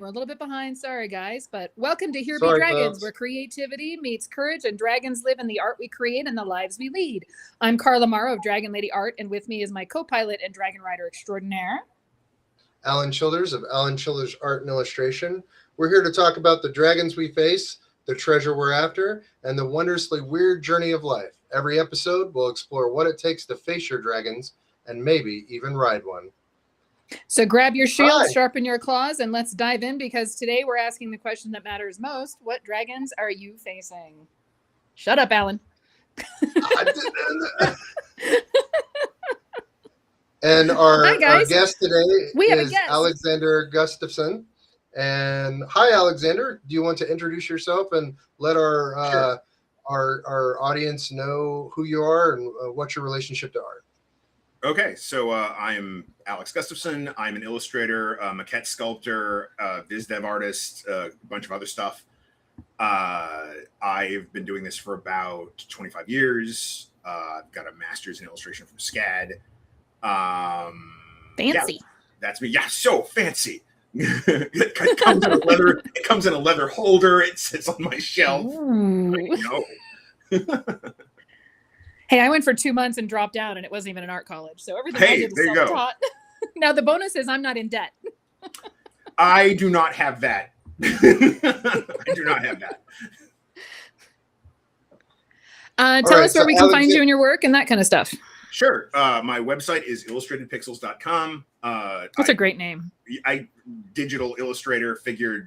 We're a little bit behind. Sorry, guys. But welcome to Here Be Sorry, Dragons, folks. where creativity meets courage and dragons live in the art we create and the lives we lead. I'm Carla Morrow of DragonLady Art, and with me is my co-pilot and dragon rider extraordinaire, Alan Childers of Alan Childers Art and Illustration. We're here to talk about the dragons we face, the treasure we're after, and the wondrously weird journey of life. Every episode will explore what it takes to face your dragons and maybe even ride one. So grab your shields, Hi. sharpen your claws, and let's dive in because today we're asking the question that matters most. What dragons are you facing? Shut up, Alan. And our guest today We have a is guest. Alexander Gustafson. And hi, Alexander. Do you want to introduce yourself and let our our audience know who you are and what's your relationship to art? Okay, so I'm Alex Gustafson. I'm an illustrator, maquette sculptor, viz dev artist, a bunch of other stuff. I've been doing this for about 25 years. I've got a master's in illustration from SCAD. Fancy. Yeah, that's me. Yeah, so fancy. It comes in a leather holder. It sits on my shelf. Hey, I went for 2 months and dropped out, and it wasn't even an art college. So everything I did was there you self-taught. Now, the bonus is I'm not in debt. I do not have that. I do not have that. Tell us where we can find you and your work and that kind of stuff. Sure. My website is illustratedpixels.com. That's a great name. Digital illustrator, figured,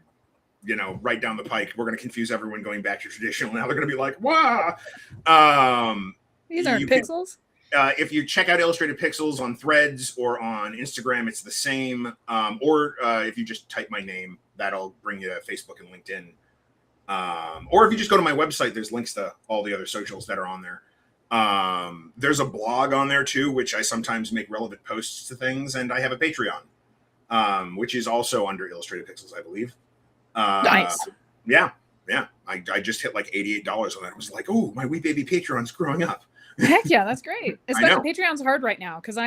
right down the pike, we're going to confuse everyone going back to traditional. Now they're going to be like, wow. These aren't pixels. If you check out Illustrated Pixels on Threads or on Instagram, it's the same. Or if you just type my name, that'll bring you to Facebook and LinkedIn. Or if you just go to my website, there's links to all the other socials that are on there. There's a blog on there too, which I sometimes make relevant posts to things, and I have a Patreon, which is also under Illustrated Pixels, I believe. Nice. Yeah. I just hit like $88 on that. I was like, oh, my wee baby Patreon's growing up. Heck yeah, that's great. Especially Patreon's hard right now because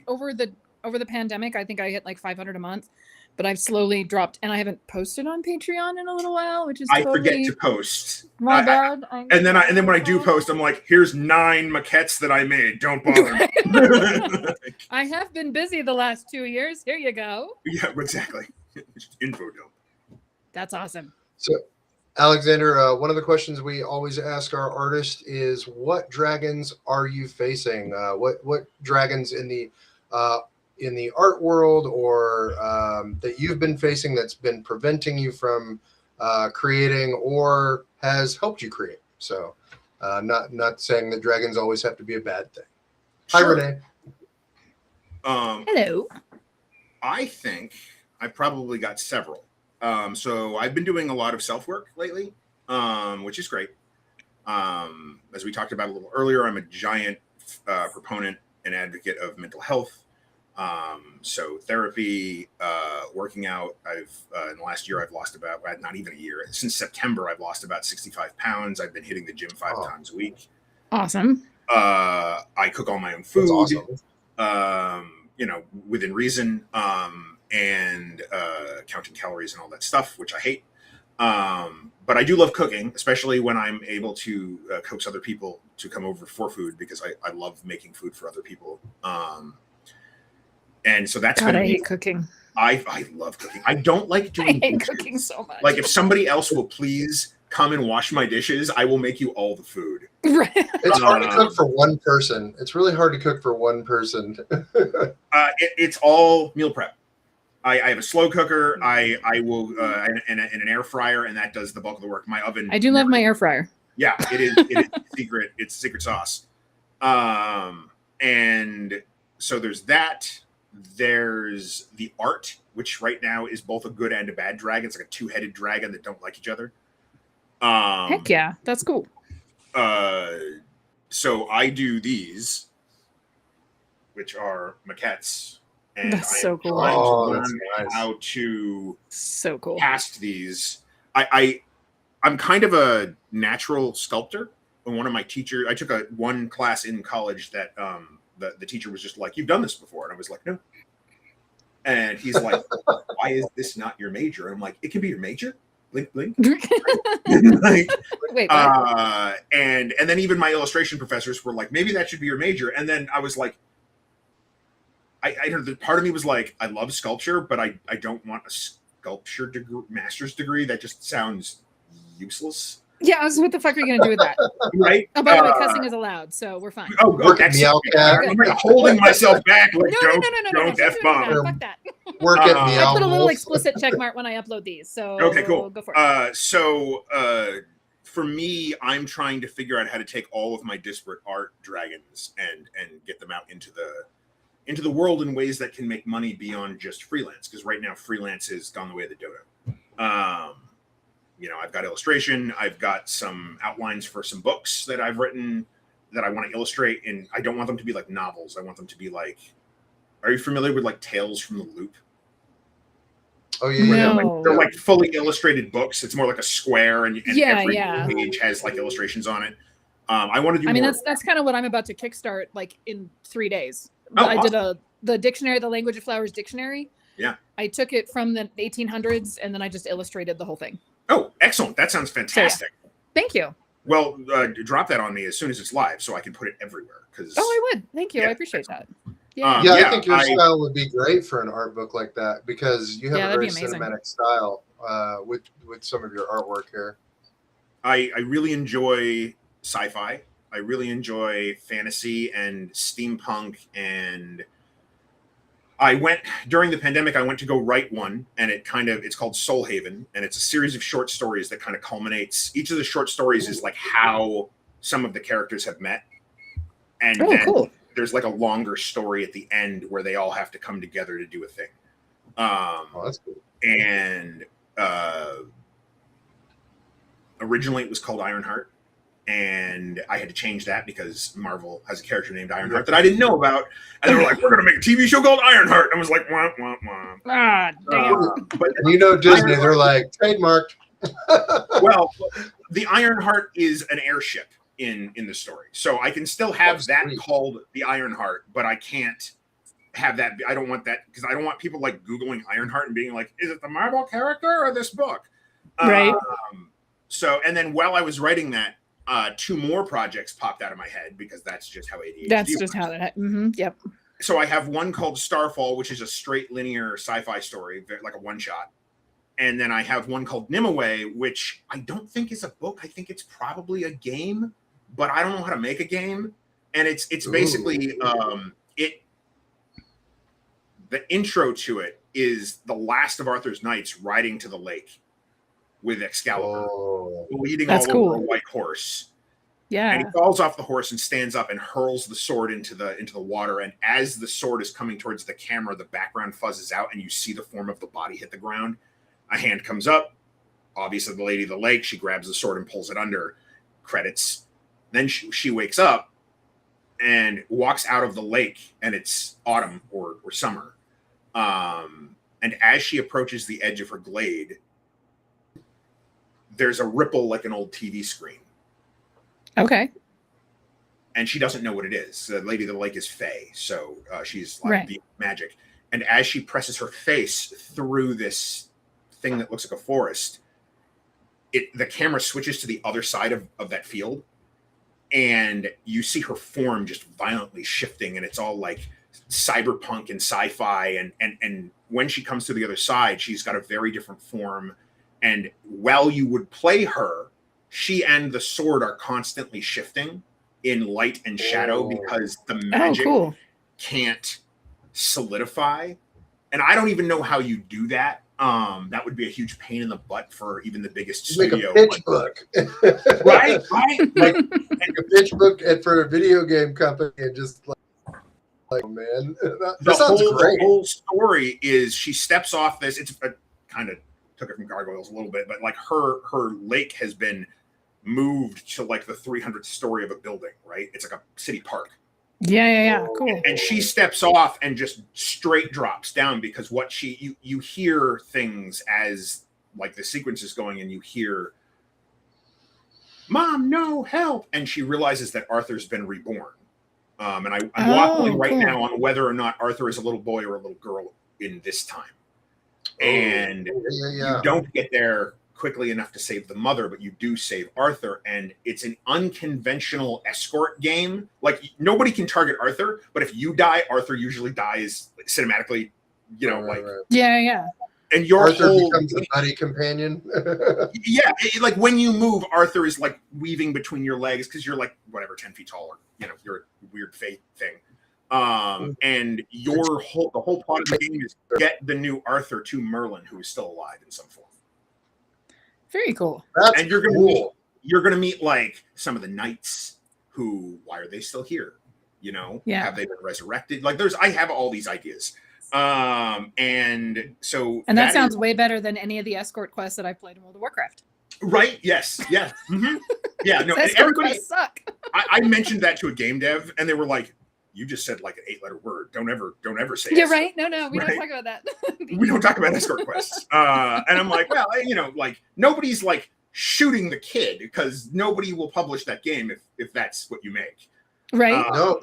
over the pandemic, I think I hit like $500 a month, but I've slowly dropped, and I haven't posted on Patreon in a little while, which is I forget to post. My bad. And then when I do post, I'm like, here's 9 maquettes that I made. Don't bother me. I have been busy the last 2 years. Here you go. Yeah, exactly. Info dump. That's awesome. So, Alexander, one of the questions we always ask our artists is, what dragons are you facing? What dragons in the art world or that you've been facing that's been preventing you from creating or has helped you create? So, not saying that dragons always have to be a bad thing. Sure. Hi, Renee. Hello. I think I probably got several. So I've been doing a lot of self-work lately, which is great. As we talked about a little earlier, I'm a giant proponent and advocate of mental health. So therapy, working out. In the last year, I've lost about, not even a year, since September, I've lost about 65 pounds. I've been hitting the gym 5 times a week. Awesome. I cook all my own food, Awesome. Within reason. And counting calories and all that stuff, which I hate. But I do love cooking, especially when I'm able to coax other people to come over for food, because I love making food for other people. And so that's God, I hate cooking. I love cooking. I don't like doing I hate cooking so much. Like, if somebody else will please come and wash my dishes, I will make you all the food. Right. It's hard to cook for one person. It's really hard to cook for one person. It's all meal prep. I have a slow cooker. I will and an air fryer, and that does the bulk of the work. My oven. I do love my air fryer. Yeah, it is secret. It's secret sauce. And so there's that. There's the art, which right now is both a good and a bad dragon. It's like a 2-headed dragon that don't like each other. Heck yeah, that's cool. So I do these, which are maquettes. And That's so cool. Trying to learn nice. how to cast these. I'm kind of a natural sculptor. And one of my teachers, I took one class in college that the teacher was just like, "You've done this before," and I was like, "No." And he's like, why is this not your major? And I'm like, it can be your major. Blink, blink. Like, Wait, and then even my illustration professors were like, maybe that should be your major. And then I was like, I part of me was like, I love sculpture, but I don't want a sculpture degree, master's degree. That just sounds useless. Yeah, I was, what the fuck are you gonna do with that? Right? Oh, by the way, cussing is allowed, so we're fine. Oh, excellent. I'm like holding myself back. Like, don't F-bomb. Fuck that. Work at I put a little explicit check mark when I upload these. So okay, cool. Go for it. For me, I'm trying to figure out how to take all of my disparate art dragons and get them out into the world in ways that can make money beyond just freelance. Because right now, freelance has gone the way of the dodo. I've got illustration. I've got some outlines for some books that I've written that I want to illustrate, and I don't want them to be like novels. I want them to be like, are you familiar with like Tales from the Loop? Oh yeah, no. They're like fully illustrated books. It's more like a square, and every yeah. page has like illustrations on it. I want to do. I mean, more that's kind of what I'm about to kickstart like in 3 days. Oh, I awesome. did the dictionary, the Language of Flowers dictionary. Yeah. I took it from the 1800s and then I just illustrated the whole thing. Oh, excellent! That sounds fantastic. So, yeah. Thank you. Well, drop that on me as soon as it's live, so I can put it everywhere. Because I would. Thank you. Yeah, I appreciate that. I think your style would be great for an art book like that because you have a very cinematic style with some of your artwork here. I really enjoy sci-fi. I really enjoy fantasy and steampunk, and during the pandemic, I went to go write one, and it's called Soul Haven, and it's a series of short stories that kind of culminates. Each of the short stories is like how some of the characters have met. And then cool. There's like a longer story at the end where they all have to come together to do a thing. That's cool. And originally it was called Ironheart. And I had to change that because Marvel has a character named Ironheart that I didn't know about. And they were like, we're going to make a TV show called Ironheart. And I was like, wah, wah, wah. Ah, damn. But Disney, they're like, trademarked. Well, the Ironheart is an airship in the story. So I can still have that called the Ironheart, but I can't have that. I don't want that because I don't want people like Googling Ironheart and being like, is it the Marvel character or this book? Right. And then while I was writing that, 2 more projects popped out of my head because that's just how ADHD That's works. just how that. Yep. So I have one called Starfall, which is a straight linear sci-fi story, like a one-shot. And then I have one called Nimue, which I don't think is a book. I think it's probably a game, but I don't know how to make a game. And it's basically the intro to it is the last of Arthur's knights riding to the lake with Excalibur, leading all over a white horse. Yeah. And he falls off the horse and stands up and hurls the sword into the water. And as the sword is coming towards the camera, the background fuzzes out and you see the form of the body hit the ground. A hand comes up, obviously the lady of the lake. She grabs the sword and pulls it under. Credits. Then she wakes up and walks out of the lake, and it's autumn or summer. And as she approaches the edge of her glade, there's a ripple like an old TV screen. Okay. And she doesn't know what it is. The lady of the lake is Fae, so she's like the magic. And as she presses her face through this thing that looks like a forest, the camera switches to the other side of that field, and you see her form just violently shifting, and it's all like cyberpunk and sci-fi. And when she comes to the other side, she's got a very different form. And while you would play her, she and the sword are constantly shifting in light and shadow because the magic can't solidify. And I don't even know how you do that. That would be a huge pain in the butt for even the biggest studio. Make a pitch book. Right? Make a pitch book for a video game company and just like man. That sounds great. The whole story is she steps off this. It's kind of took it from Gargoyles a little bit, but like her lake has been moved to like the 300th story of a building, right? It's like a city park. Yeah. Cool. And she steps off and just straight drops down because what you hear things as like the sequence is going, and you hear, "Mom, no, help!" And she realizes that Arthur's been reborn. And I'm waffling right now on whether or not Arthur is a little boy or a little girl in this time. Oh, And yeah. you don't get there quickly enough to save the mother, but you do save Arthur. And it's an unconventional escort game. Like, nobody can target Arthur, but if you die, Arthur usually dies cinematically, right. Yeah. And your Arthur whole becomes the buddy companion. like when you move, Arthur is like weaving between your legs because you're like whatever 10 feet tall, or you're a weird fate thing. And the whole plot of the game is get the new Arthur to Merlin, who is still alive in some form. Very cool. That's and you're gonna cool. meet like some of the knights who, why are they still here? Have they been resurrected? Like I have all these ideas. And that sounds way better than any of the escort quests that I've played in World of Warcraft. Right? Yes. Yeah. Mm-hmm. Yeah. No. Escort quests suck. I mentioned that to a game dev, and they were like, "You just said like an 8-letter word. Don't ever say." Yeah. Right. No. We don't talk about that. We don't talk about escort quests. And I'm like, well, like nobody's like shooting the kid because nobody will publish that game if that's what you make. Right. No,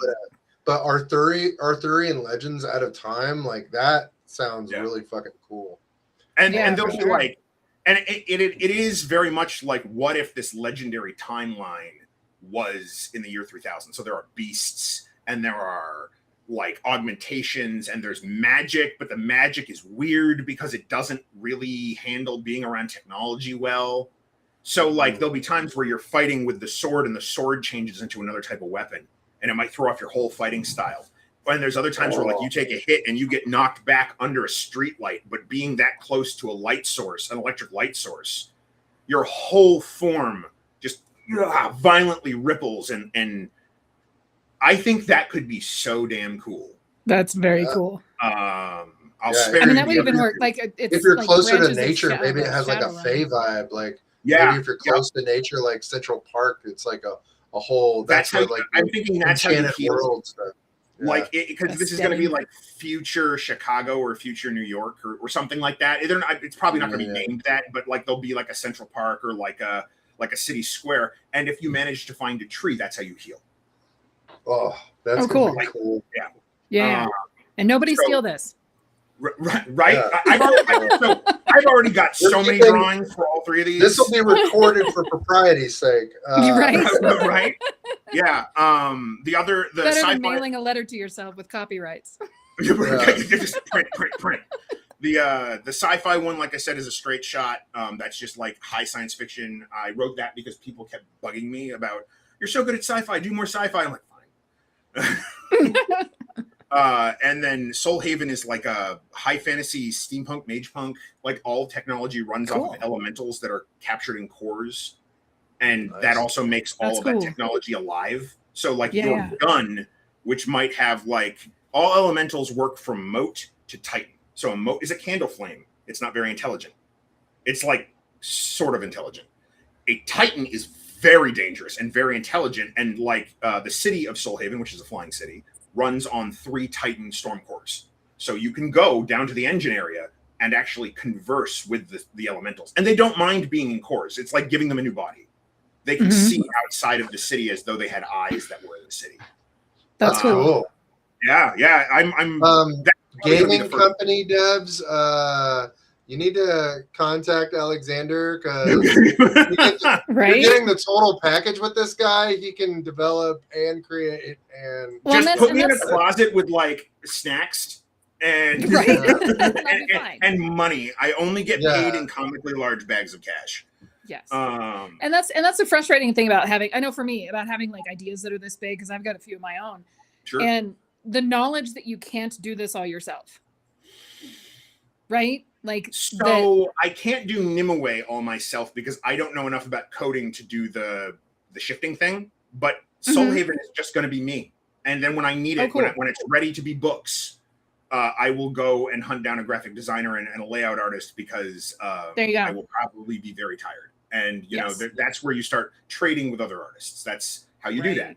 but Arthurian Legends Out of Time, like that sounds really fucking cool. And they'll be like, and it is very much like, what if this legendary timeline was in the year 3000? So there are beasts and there are like augmentations and there's magic, but the magic is weird because it doesn't really handle being around technology well. So like there'll be times where you're fighting with the sword and the sword changes into another type of weapon, and it might throw off your whole fighting style. And there's other times where like you take a hit and you get knocked back under a street light, but being that close to a light source, an electric light source, your whole form just violently ripples. And I think that could be so damn cool. That's very cool. I'll spare. I mean, that would even work. Like, if you're like closer to nature, maybe it has like a Fae vibe. Like, maybe if you're close to nature, like Central Park, it's like a whole. That's how, like, I'm thinking that's how you feel. World stuff. Yeah. Like, because this is going to be like future Chicago or future New York or something like that. It's probably not going to be named that, but like there'll be like a Central Park or like a city square. And if you manage to find a tree, that's how you heal. Oh, that's cool. Like, cool. Yeah. And nobody steal this. Right? Yeah. I've already got so many drawings for all three of these. This will be recorded for propriety's sake. Right? Right? Yeah. The better sci-fi... than mailing a letter to yourself with copyrights. Just print. The sci-fi one, like I said, is a straight shot. That's just like high science fiction. I wrote that because people kept bugging me about, you're so good at sci-fi, do more sci-fi. I'm like, fine. And then Soul Haven is like a high fantasy steampunk, mage punk. Like all technology runs off of elementals that are captured in cores. And that also makes all of that technology alive. So like your gun, which might have like, all elementals work from mote to titan. So a mote is a candle flame. It's not very intelligent. It's like sort of intelligent. A titan is very dangerous and very intelligent. And like the city of Soul Haven, which is a flying city, runs on 3 titan storm cores. So you can go down to the engine area and actually converse with the elementals. And they don't mind being in cores. It's like giving them a new body. They can see outside of the city as though they had eyes that were in the city. That's cool. Yeah. I'm gaming company devs. You need to contact Alexander because you're getting the total package with this guy. He can develop and create and just put me in a closet with like snacks and and money. I only get paid in comically large bags of cash. Yes. And that's the frustrating thing about having, I know for me, about having like ideas that are this big, because I've got a few of my own. Sure. And the knowledge that you can't do this all yourself. Right? Like, so I can't do Nimue all myself because I don't know enough about coding to do the shifting thing. But Soul Haven is just going to be me. And then when I need it, when it's ready to be books, I will go and hunt down a graphic designer and a layout artist because there you go. I will probably be very tired. And you know that's where you start trading with other artists. That's how you do that.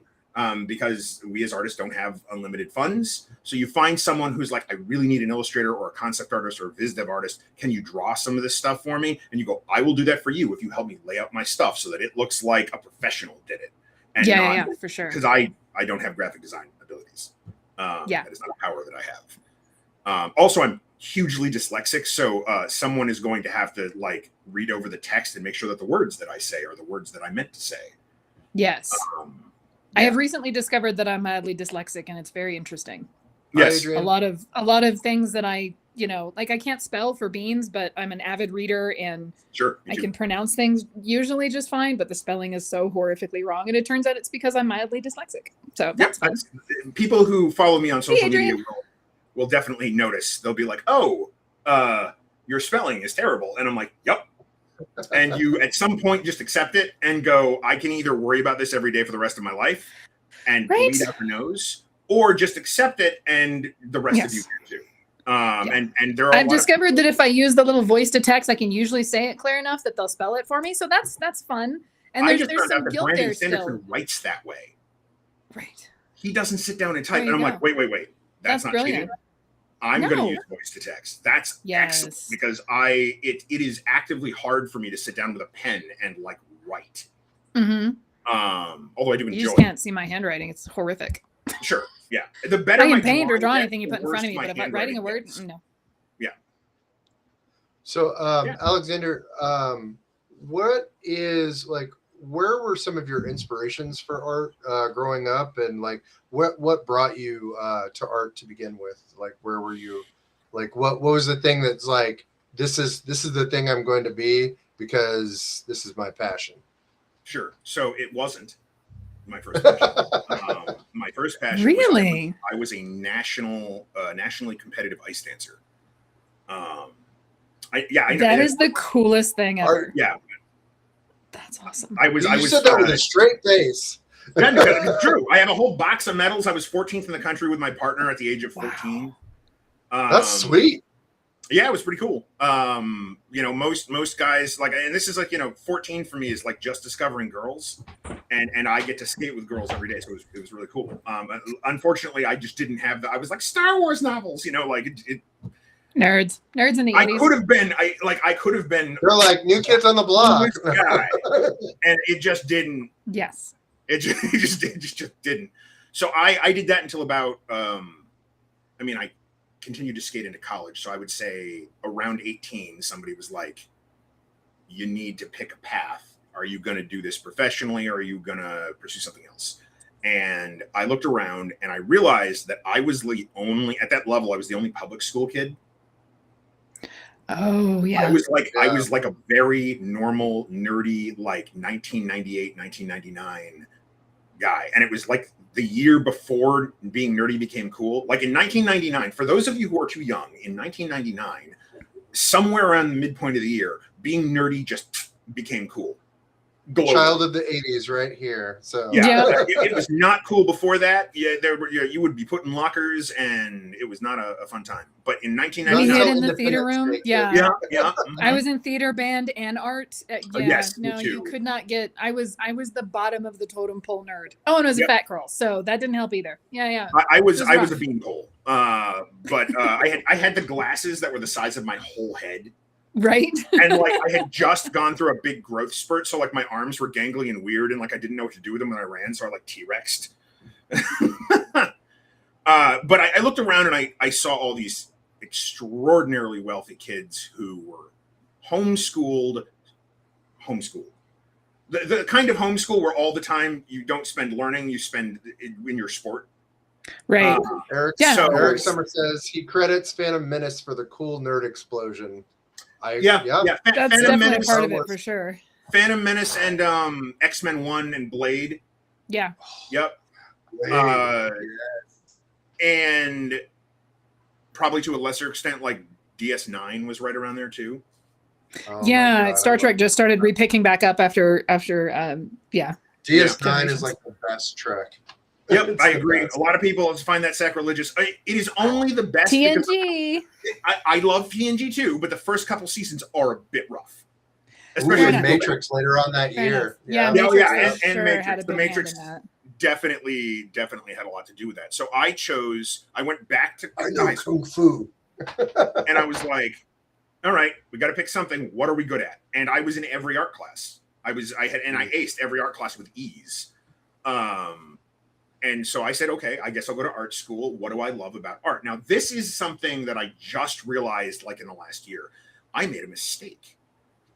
Because we as artists don't have unlimited funds. So you find someone who's like, I really need an illustrator or a concept artist or a viz dev artist. Can you draw some of this stuff for me? And you go, I will do that for you if you help me lay out my stuff so that it looks like a professional did it. And for sure. Because I don't have graphic design abilities. That is not a power that I have. Also, I'm hugely dyslexic, so someone is going to have to like read over the text and make sure that the words that I say are the words that I meant to say. Yes. Yeah. I have recently discovered that I'm mildly dyslexic, and it's very interesting. Yes. A lot of things that I, like I can't spell for beans, but I'm an avid reader and Sure, I can pronounce things usually just fine, but the spelling is so horrifically wrong. And it turns out it's because I'm mildly dyslexic. So that's fun. People who follow me on social media will definitely notice. They'll be like, oh, your spelling is terrible. And I'm like, yep. And you at some point just accept it and go, I can either worry about this every day for the rest of my life and bleed out your nose, or just accept it and the rest of you can too. And there are I've discovered that if I use the little voice to text, I can usually say it clear enough that they'll spell it for me. So that's fun. And there's some guilt there still. Writes that way. Right. He doesn't sit down and type. And I'm like, wait. That's not brilliant. cheating. I'm going to use voice to text. That's excellent because it is actively hard for me to sit down with a pen and like write. Mm-hmm. Although I do enjoy. You just can't see my handwriting. It's horrific. Sure. Yeah. The better I can paint or draw anything you put in front of me, but if I'm writing a word, no. Yeah. So, Alexander, what is like? Where were some of your inspirations for art growing up, and like what brought you to art to begin with? Like, where were you? Like, what was the thing that's like this is the thing I'm going to be because this is my passion? Sure. So it wasn't my first passion. My first passion. Really? I was a nationally competitive ice dancer. That is the coolest thing ever. Yeah. That's awesome. You said that with a straight face. It's true. I have a whole box of medals. I was 14th in the country with my partner at the age of 14. Wow. That's sweet. Yeah, it was pretty cool. Most guys like, and this is like, 14 for me is like just discovering girls, and I get to skate with girls every day, so it was really cool. Unfortunately, I just didn't have I was like Star Wars novels, Nerds in the 80s. I could have been. They're like New Kids on the Block, guy, and it just didn't. Yes, it just didn't. So I did that until about. I continued to skate into college. So I would say around 18, somebody was like, "You need to pick a path. Are you going to do this professionally, or are you going to pursue something else?" And I looked around, and I realized that I was at that level. I was the only public school kid. Oh yeah. I was like a very normal, nerdy, like 1998, 1999 guy. And it was like the year before being nerdy became cool. Like in 1999, for those of you who are too young, in 1999, somewhere around the midpoint of the year, being nerdy just became cool. Globally. Child of the 80s right here. So it was not cool before that. You would be put in lockers and it was not a fun time. But in 1999, we hid in the theater room. Yeah. Mm-hmm. I was in theater, band, and art. Yes, no, you could not get. I was the bottom of the totem pole nerd. Oh, and I was a fat girl, so that didn't help either. Yeah. I was a beanpole. But I had the glasses that were the size of my whole head. Right. And like I had just gone through a big growth spurt, so like my arms were gangly and weird, and like I didn't know what to do with them when I ran, so I like T-Rexed. But I looked around and I saw all these extraordinarily wealthy kids who were homeschooled. The kind of homeschool where all the time you don't spend learning, you spend in your sport. Right. Eric Summer says he credits Phantom Menace for the cool nerd explosion. That's definitely part of it for sure. Phantom Menace and X-Men 1 and Blade. Yeah. Yep. And probably to a lesser extent, like DS9 was right around there too. God, Star Trek just started repicking back up after. DS9 is like the best Trek. Yep, I agree. A lot of people find that sacrilegious. It is only the best. TNG. I love TNG too, but the first couple seasons are a bit rough. Especially with Matrix later on that year. And Matrix. The Matrix definitely had a lot to do with that. So I went back to high school. Kung Fu. And I was like, all right, we got to pick something. What are we good at? And I was in every art class. I aced every art class with ease. And so I said, okay, I guess I'll go to art school. What do I love about art? Now, this is something that I just realized like in the last year. I made a mistake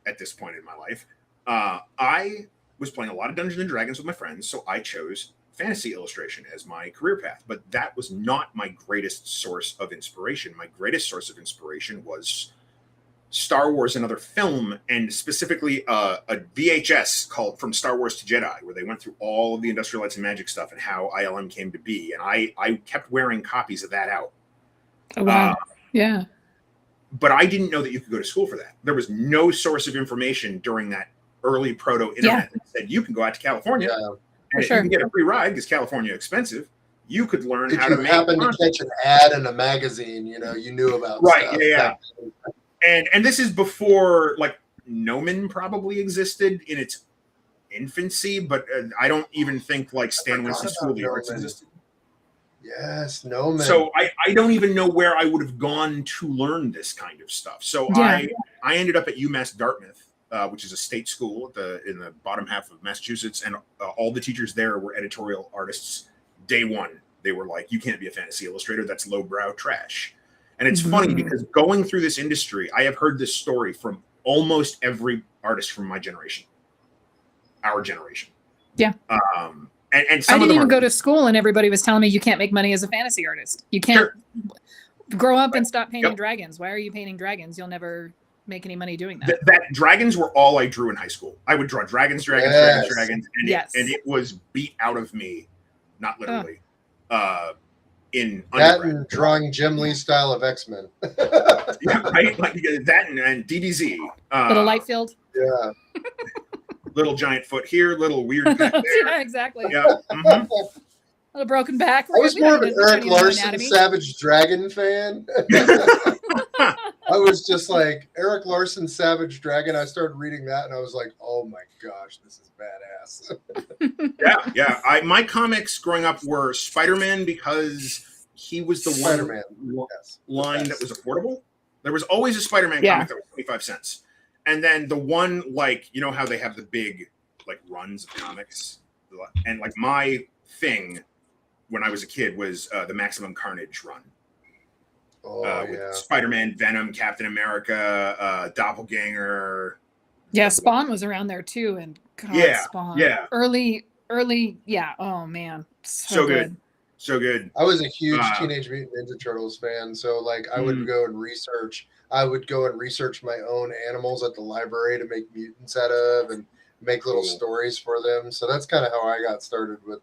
at this point in my life. I was playing a lot of Dungeons and Dragons with my friends, so I chose fantasy illustration as my career path. But that was not my greatest source of inspiration. My greatest source of inspiration was Star Wars and other film, and specifically a VHS called From Star Wars to Jedi, where they went through all of the Industrial Lights and Magic stuff and how ILM came to be. And I kept wearing copies of that out. Oh, wow. Yeah. But I didn't know that you could go to school for that. There was no source of information during that early proto-internet that said you can go out to California and if you can get a free ride because California is expensive. You could learn how to make. Happen to catch an ad in a magazine, you knew about. Right. Stuff. Yeah. And this is before like Gnomon probably existed in its infancy, but I don't even think like Stan Winston School of the Arts existed. Yes, Gnomon. So I don't even know where I would have gone to learn this kind of stuff. So I ended up at UMass Dartmouth, which is a state school in the bottom half of Massachusetts, and all the teachers there were editorial artists. Day one, they were like, "You can't be a fantasy illustrator. That's lowbrow trash." And it's funny because going through this industry, I have heard this story from almost every artist from my generation, our generation. Yeah. And some I of didn't them even go to school, and everybody was telling me you can't make money as a fantasy artist. You can't grow up and stop painting dragons. Why are you painting dragons? You'll never make any money doing that. That dragons were all I drew in high school. I would draw dragons, and it was beat out of me, not literally. In that and drawing Jim Lee style of X-Men. Right? Like that and DDZ. Little light field. Yeah. Little giant foot here, little weird back there. Yeah, exactly. Yeah. Little broken back. I was more of an Eric Larson Savage Dragon fan. I was just like, Eric Larson Savage Dragon. I started reading that and I was like, oh my gosh, this is badass. Yeah. My comics growing up were Spider-Man because he was the one line that was affordable. There was always a Spider-Man comic that was 25 cents. And then the one, like, you know how they have the big, like, runs of comics? And, like, my thing when I was a kid was the Maximum Carnage run. With Spider-Man, Venom, Captain America, Doppelganger. Yeah, Spawn was around there, too. And God, Spawn. Yeah. Early, oh, man. So good. So good. I was a huge Teenage Mutant Ninja Turtles fan. So, like, I would go and research my own animals at the library to make mutants out of and make little stories for them. So that's kind of how I got started with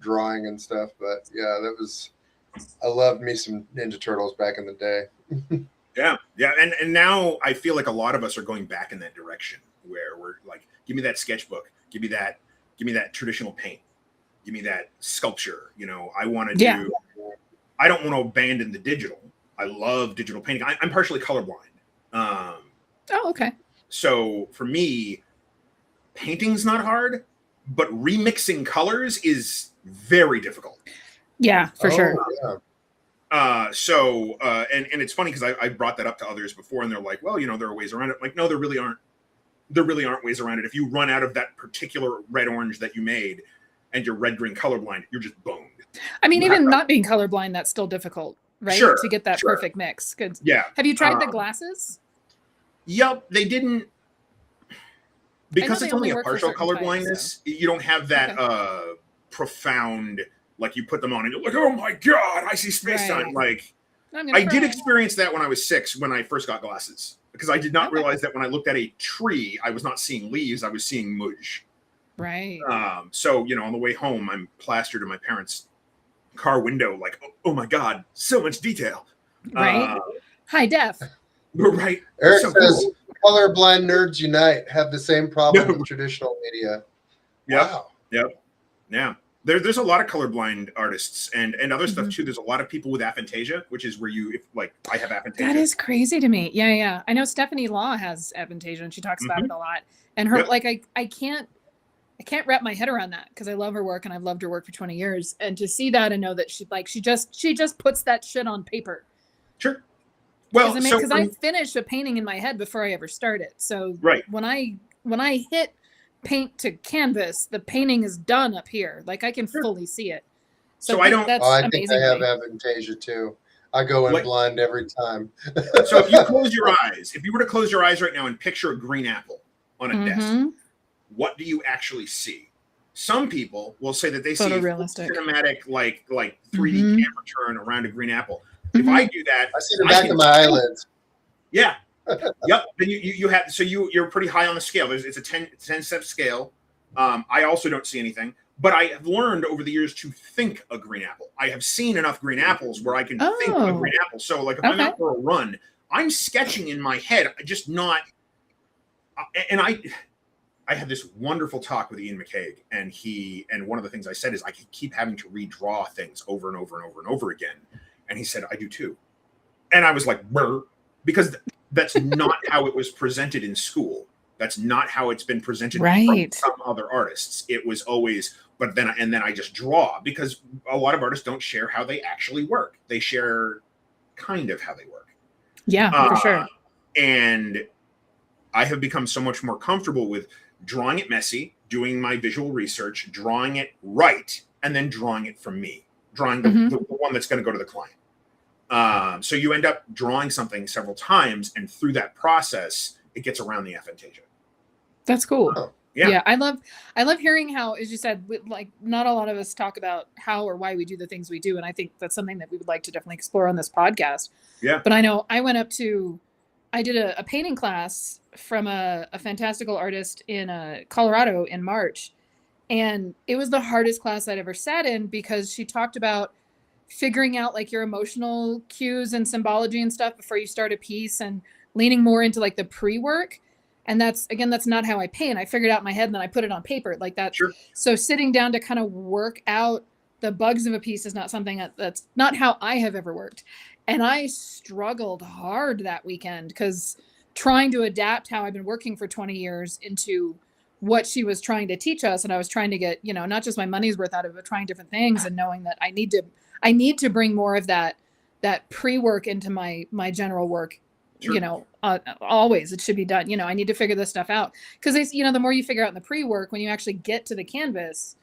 drawing and stuff. But yeah, I loved me some Ninja Turtles back in the day. Yeah. And now I feel like a lot of us are going back in that direction where we're like, give me that sketchbook, give me that traditional paint, give me that sculpture. I want to do. I don't want to abandon the digital. I love digital painting. I'm partially colorblind. Okay. So for me, painting's not hard, but remixing colors is very difficult. Yeah, for sure. Yeah. And it's funny because I brought that up to others before, and they're like, "Well, there are ways around it." I'm like, no, there really aren't. There really aren't ways around it. If you run out of that particular red orange that you made, and you're red green colorblind, you're just boned. I mean, even not being colorblind, that's still difficult. Right, to get that perfect mix. Good. Yeah. Have you tried the glasses? Yep, they didn't. Because it's only a partial color blindness. You don't have that profound. Like you put them on and you're like, oh my god, I see space time. Like I did experience that when I was 6 when I first got glasses because I did not realize that when I looked at a tree, I was not seeing leaves, I was seeing mudge. Right. So on the way home, I'm plastered in my parents' car window, like, oh my god, so much detail. Right. High def. Right. Eric says, colorblind nerds unite, have the same problem with traditional media. Yep. Wow. Yep. Yeah. There's a lot of colorblind artists and other stuff too. There's a lot of people with aphantasia, which is where I have aphantasia. That is crazy to me. Yeah. I know Stephanie Law has aphantasia and she talks about it a lot. And her I can't wrap my head around that because I love her work and I've loved her work for 20 years. And to see that and know that she just puts that shit on paper. Sure. Well, because I finish a painting in my head before I ever start it. So when I hit paint to canvas, the painting is done up here. Like I can fully see it. So I don't. That's Oh, I think I amazing. have aphantasia too. I go in What- blind every time. So if you close your eyes, if you were to close your eyes right now and picture a green apple on a desk, Mhm. what do you actually see? Some people will say that they see Photorealistic. cinematic, like 3D Mhm. camera turn around a green apple. If Mhm. I do that, I see the back of my eyelids. Yeah. Yep. Then you have, so you're pretty high on the scale. It's a 10-step scale. I also don't see anything, but I have learned over the years to think a green apple. I have seen enough green apples where I can think a Oh. green apple. So like if I'm Okay. out for a run, I'm sketching in my head, just not. And I had this wonderful talk with Ian McCaig, and one of the things I said is I keep having to redraw things over and over and over and over again. And he said, I do too. And I was like, brr, because that's not how it was presented in school. That's not how it's been presented from some other artists. It was always, but then I just draw, because a lot of artists don't share how they actually work. They share kind of how they work. Yeah, for sure. And I have become so much more comfortable with drawing it messy, doing my visual research, drawing it right, and then drawing it from me, drawing the one that's going to go to the client. So you end up drawing something several times, and through that process, it gets around the aphantasia. That's cool. Yeah. I love hearing how, as you said, like not a lot of us talk about how or why we do the things we do, and I think that's something that we would like to definitely explore on this podcast. Yeah. But I know I did a painting class from a fantastical artist in Colorado in March, and it was the hardest class I'd ever sat in, because she talked about figuring out like your emotional cues and symbology and stuff before you start a piece, and leaning more into like the pre-work. And that's not how I paint. I figured it out in my head and then I put it on paper like that. Sure. So sitting down to kind of work out the bugs of a piece is not something that's not how I have ever worked. And I struggled hard that weekend, because trying to adapt how I've been working for 20 years into what she was trying to teach us. And I was trying to get, not just my money's worth out of it, but trying different things, and knowing that I need to bring more of that pre-work into my general work. Sure. Always it should be done. I need to figure this stuff out, because the more you figure out in the pre-work, when you actually get to the canvas,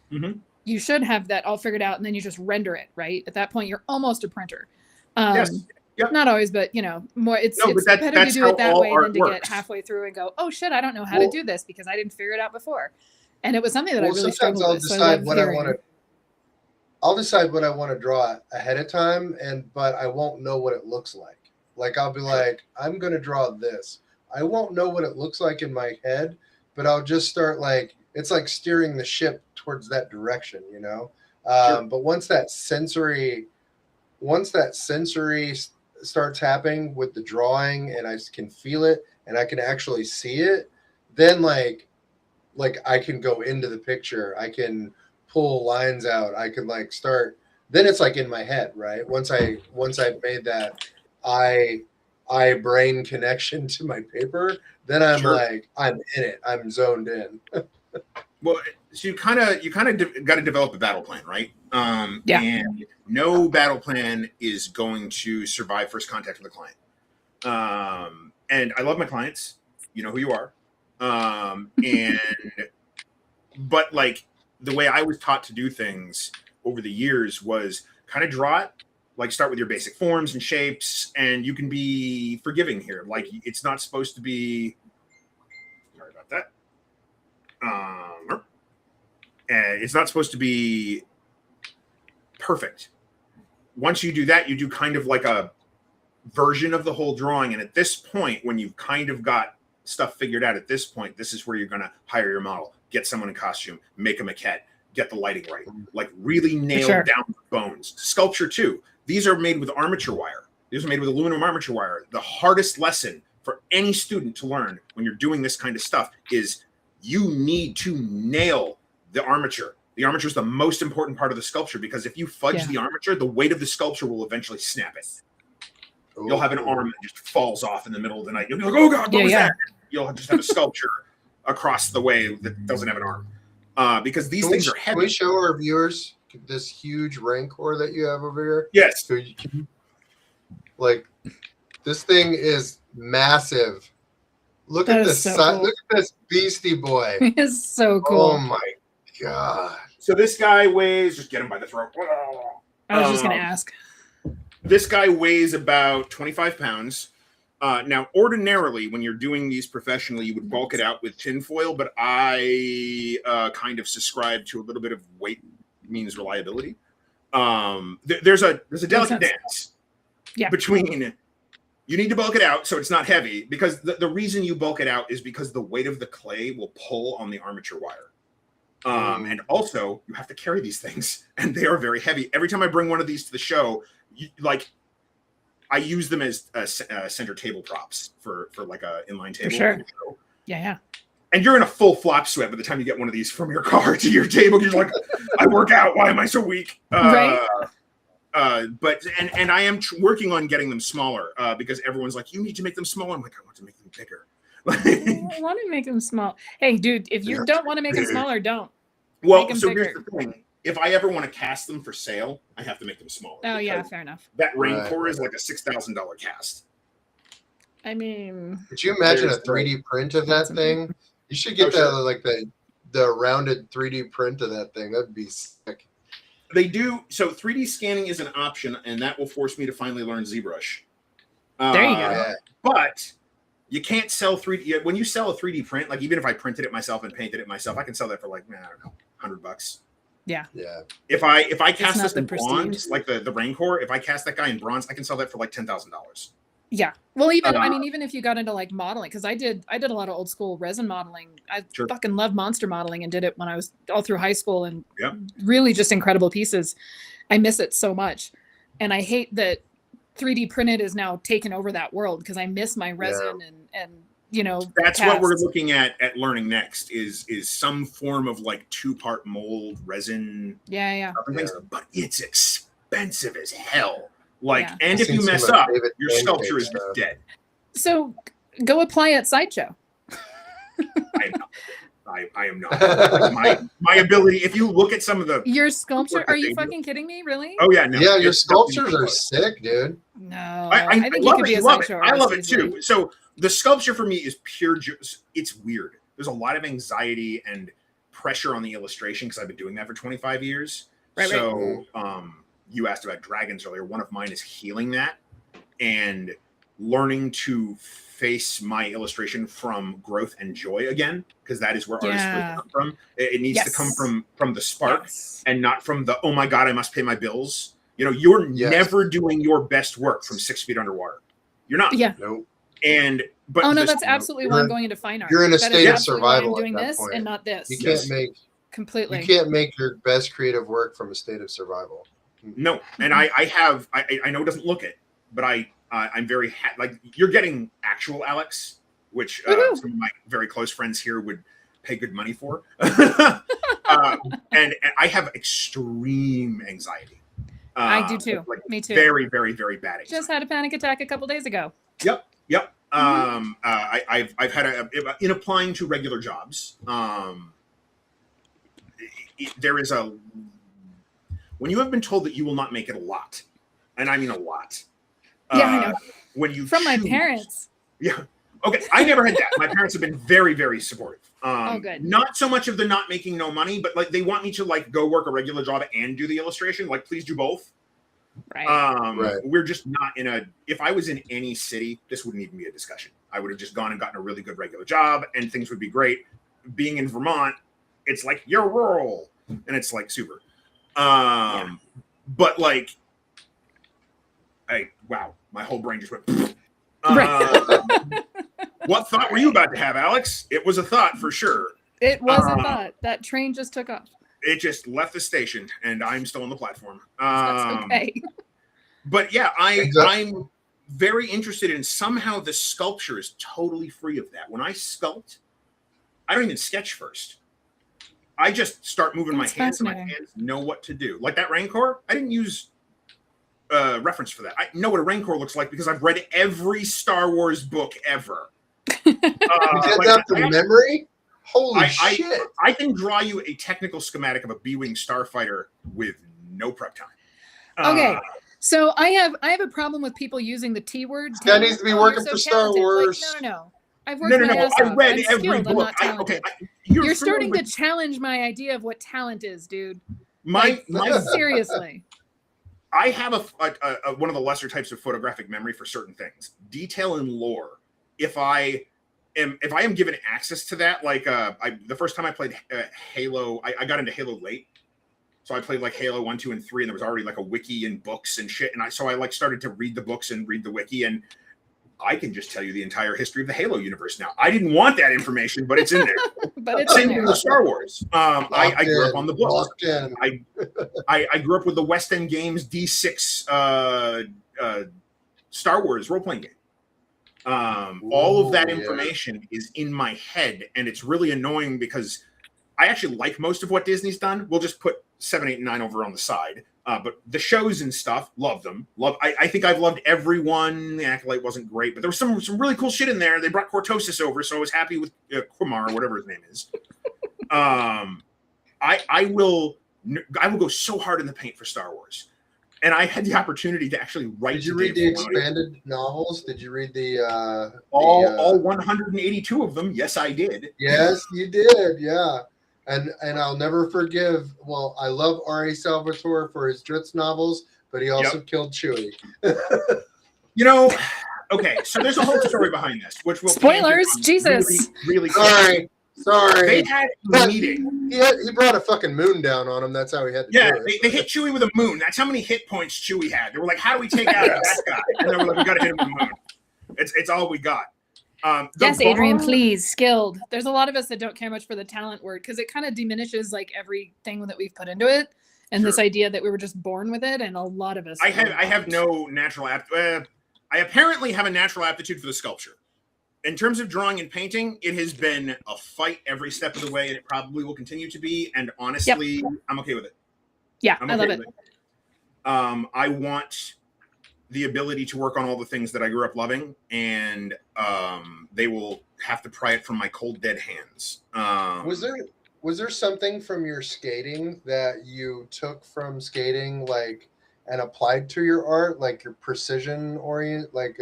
you should have that all figured out, and then you just render it. Right at that point, you're almost a printer. Yes. Yep. Not always, but more. It's better to do it that way than to get halfway through and go, oh shit, I don't know how to do this because I didn't figure it out before. And it was something that I really struggled with. I'll decide what I want to draw ahead of time, but I won't know what it looks like. Like I'll be like, I'm going to draw this. I won't know what it looks like in my head, but I'll just start it's like steering the ship towards that direction, Sure. But once that sensory starts happening with the drawing, and I can feel it and I can actually see it, then like I can go into the picture. I can pull lines out. I can start. Then it's in my head, right? Once I've made that eye brain connection to my paper, then I'm Sure. I'm in it. I'm zoned in. Well, so you kind of got to develop a battle plan, right? Yeah. And no battle plan is going to survive first contact with a client. And I love my clients. You know who you are. But the way I was taught to do things over the years was kind of draw it, start with your basic forms and shapes, and you can be forgiving here. It's not supposed to be, sorry about that. And it's not supposed to be perfect. Once you do that, you do kind of like a version of the whole drawing. And at this point, when you've kind of got stuff figured out, at this point, this is where you're going to hire your model, get someone in costume, make a maquette, get the lighting right, really nail down the bones. Sculpture too. These are made with armature wire. These are made with aluminum armature wire. The hardest lesson for any student to learn when you're doing this kind of stuff is you need to nail the armature. The armature is the most important part of the sculpture, because if you fudge the armature, the weight of the sculpture will eventually snap it. Ooh. You'll have an arm that just falls off in the middle of the night. You'll be like, oh God, what was that? You'll just have a sculpture across the way that doesn't have an arm. Because these things are heavy. Can we show our viewers this huge rancor that you have over here? Yes. So this thing is massive. Look at this. Look at this beastie boy. It's so cool. Oh my God. So this guy weighs, just get him by the throat. I was just going to ask. This guy weighs about 25 pounds. Now, ordinarily, when you're doing these professionally, you would bulk it out with tinfoil, but I kind of subscribe to a little bit of weight means reliability. There's a delicate dance between you need to bulk it out so it's not heavy, because the reason you bulk it out is because the weight of the clay will pull on the armature wire. And also, you have to carry these things, and they are very heavy. Every time I bring one of these to the show, I use them as center table props for like a inline table. For sure. Yeah. And you're in a full flop sweat by the time you get one of these from your car to your table. You're like, I work out. Why am I so weak? Right. But I am working on getting them smaller because everyone's like, you need to make them smaller. I'm like, I want to make them bigger. I want to make them small. Hey, dude, if you don't want to make them smaller, don't. Well, so here's the thing. If I ever want to cast them for sale, I have to make them smaller. Oh, yeah, fair enough. That Raincore is like a $6,000 cast. I mean... Could you imagine a 3D print of that thing? You should get the rounded 3D print of that thing. That'd be sick. They do. So 3D scanning is an option, and that will force me to finally learn ZBrush. There you go. But you can't sell 3D. When you sell a 3D print, like even if I printed it myself and painted it myself, I can sell that for like, I don't know, $100. Yeah. If I cast this in bronze, like the Raincore, if I cast that guy in bronze, I can sell that for like $10,000. Yeah. Well, even if you got into like modeling, because I did a lot of old school resin modeling. I fucking love monster modeling and did it when I was all through high school, and really just incredible pieces. I miss it so much, and I hate that 3D printed is now taken over that world, because I miss my resin and that's what we're looking at learning next is some form of like 2-part mold resin. Things, but it's expensive as hell. And if you mess up, your sculpture is just dead. So go apply at Sideshow. I am not. My ability, if you look at some of the sculpture, are you fucking kidding me? Really? Oh yeah, no. Yeah, your sculptures are sick, dude. No, I think you could be a Sideshow. I love it easily. too. So the sculpture for me is pure. It's weird. There's a lot of anxiety and pressure on the illustration because I've been doing that for 25 years. Right. You asked about dragons earlier. One of mine is healing that and learning to face my illustration from growth and joy again, because that is where artistry comes from. It needs to come from the spark and not from the, oh my God, I must pay my bills. You're never doing your best work from 6 feet underwater. You're not. Yeah. Nope. But that's absolutely why I'm going into fine art. You're in a state of survival. I'm doing this point. And not this. You can't make completely. You can't make your best creative work from a state of survival. No, and I know it doesn't look it, but I'm very like you're getting actual Alex, which some of my very close friends here would pay good money for. And I have extreme anxiety. I do too. Me too. Very, very, very bad anxiety. Just had a panic attack a couple days ago. Yep. I've had in applying to regular jobs. There is when you have been told that you will not make it a lot, and I mean a lot. I know. When you my parents. Yeah. Okay. I never had that. My parents have been very, very supportive. Good. Not so much of the not making no money, but like they want me to like go work a regular job and do the illustration. Like, please do both. Right. We're just not if I was in any city, this wouldn't even be a discussion. I would have just gone and gotten a really good regular job and things would be great. Being in Vermont, it's like you're rural and it's like super. But like, wow, my whole brain just went. What thought were you about to have, Alex? It was a thought for sure. It was a thought. That train just took off. It just left the station, and I'm still on the platform. That's okay. But yeah, I'm very interested in somehow the sculpture is totally free of that. When I sculpt, I don't even sketch first. I just start moving my hands, and my hands know what to do. Like that Raincore, I didn't use reference for that. I know what a Raincore looks like because I've read every Star Wars book ever. You did that from memory? Holy shit. I can draw you a technical schematic of a B-Wing starfighter with no prep time. Okay. So I have a problem with people using the T word. That needs to be working for Star Wars. Like, no. I've worked my ass off. I read every book. You're starting to challenge my idea of what talent is, dude. My seriously. I have a one of the lesser types of photographic memory for certain things, detail and lore. If I am given access to that, like the first time I played Halo, I got into Halo late, so I played like Halo 1, 2, and 3, and there was already like a wiki and books and shit, and I like started to read the books and read the wiki, and I can just tell you the entire history of the Halo universe now. I didn't want that information, but it's in there. But it's Same in thing there. with Star Wars. I grew up on the books. I grew up with the West End Games D6 Star Wars role-playing game. All of that information is in my head, and it's really annoying because I actually like most of what Disney's done. We'll just put 7, 8, and 9 over on the side. But the shows and stuff, love them. I think I've loved everyone. The Acolyte wasn't great, but there was some really cool shit in there. They brought Cortosis over, so I was happy with Quimar or whatever his name is. I will go so hard in the paint for Star Wars, and I had the opportunity to actually write. Did you read the expanded novels? Did you read the all 182 of them? Yes, I did. Yes, you did. Yeah. And I'll never forgive. Well, I love R.A. Salvatore for his Dritz novels, but he also killed Chewie. Okay, so there's a whole story behind this, which will spoilers. Jesus, really sorry. They had a meeting. He brought a fucking moon down on him. That's how he had to do it. They hit Chewie with a moon. That's how many hit points Chewie had. They were like, "How do we take out that guy?" And they were like, "We got to hit him with a moon." It's all we got. Yes, Adrian, please. Skilled. There's a lot of us that don't care much for the talent word because it kind of diminishes like everything that we've put into it, and this idea that we were just born with it. And a lot of us. I have no natural I apparently have a natural aptitude for the sculpture. In terms of drawing and painting, it has been a fight every step of the way, and it probably will continue to be. And honestly, I'm okay with it. Yeah, I love it. I want the ability to work on all the things that I grew up loving, and they will have to pry it from my cold, dead hands. Was there something from your skating that you took from skating, like, and applied to your art, like your precision orient, like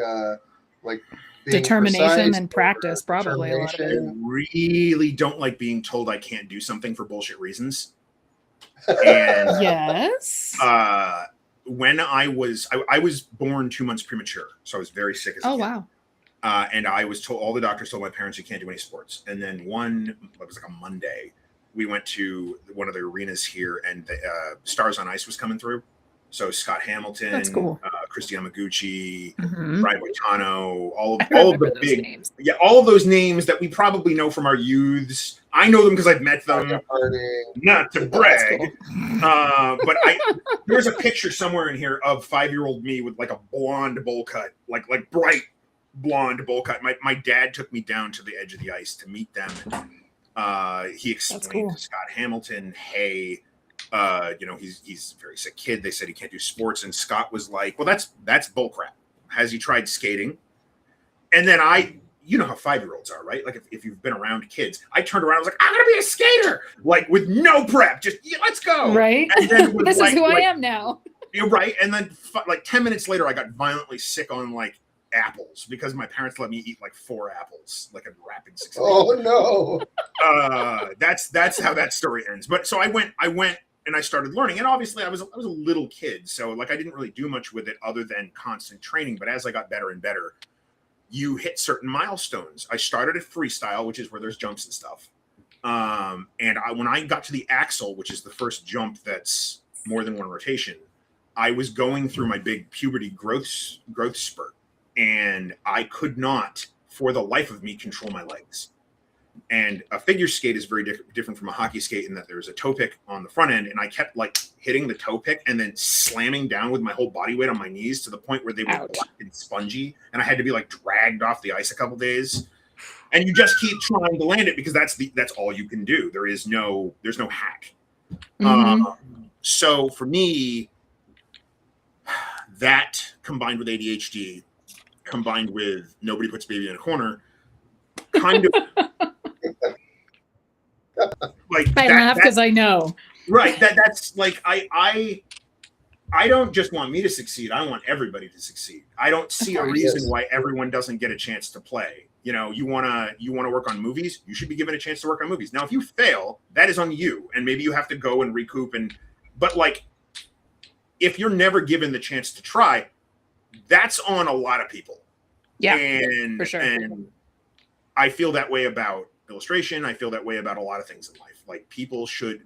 being determination precise, and practice, probably a lot of it. I really don't like being told I can't do something for bullshit reasons. And yes. When I was born 2 months premature, so I was very sick as a kid. Wow. And I was told, all the doctors told my parents you can't do any sports. And then it was like a Monday, we went to one of the arenas here, and the Stars on Ice was coming through. So Scott Hamilton, that's cool. Christy Yamaguchi, Brian Boitano, all of the big names. Yeah, all of those names that we probably know from our youths. I know them because I've met them. Not to brag, cool. But there's a picture somewhere in here of 5-year-old me with like a blonde bowl cut, like bright blonde bowl cut. My dad took me down to the edge of the ice to meet them. He explained to Scott Hamilton, "Hey, he's a very sick kid. They said he can't do sports." And Scott was like, "Well, that's bullcrap. Has he tried skating?" And then you know how 5-year-olds are, right? Like if you've been around kids, I turned around, I was like, "I'm gonna be a skater!" Like with no prep, just let's go. Right. And then this is who I am now. You're right. And then like 10 minutes later, I got violently sick on like apples because my parents let me eat like 4 apples, like a rapid succession. Oh no. That's how that story ends. But so I went and I started learning, and obviously I was a little kid, so like I didn't really do much with it other than constant training. But as I got better and better, you hit certain milestones. I started at freestyle, which is where there's jumps and stuff. And when I got to the axle, which is the first jump that's more than one rotation, I was going through my big puberty growth spurt, and I could not, for the life of me, control my legs. And a figure skate is very different from a hockey skate in that there's a toe pick on the front end, and I kept like hitting the toe pick and then slamming down with my whole body weight on my knees to the point where they were black and spongy, and I had to be like dragged off the ice a couple days. And you just keep trying to land it because that's all you can do. There's no hack. So for me, that combined with ADHD, combined with nobody puts baby in a corner, kind of. Like I laugh because I know. Right. That's like I don't just want me to succeed. I want everybody to succeed. I don't see a reason why everyone doesn't get a chance to play. You know, you wanna work on movies, you should be given a chance to work on movies. Now, if you fail, that is on you, and maybe you have to go and recoup. But like, if you're never given the chance to try, that's on a lot of people. Yeah, and for sure. And I feel that way about illustration. I feel that way about a lot of things in life. Like,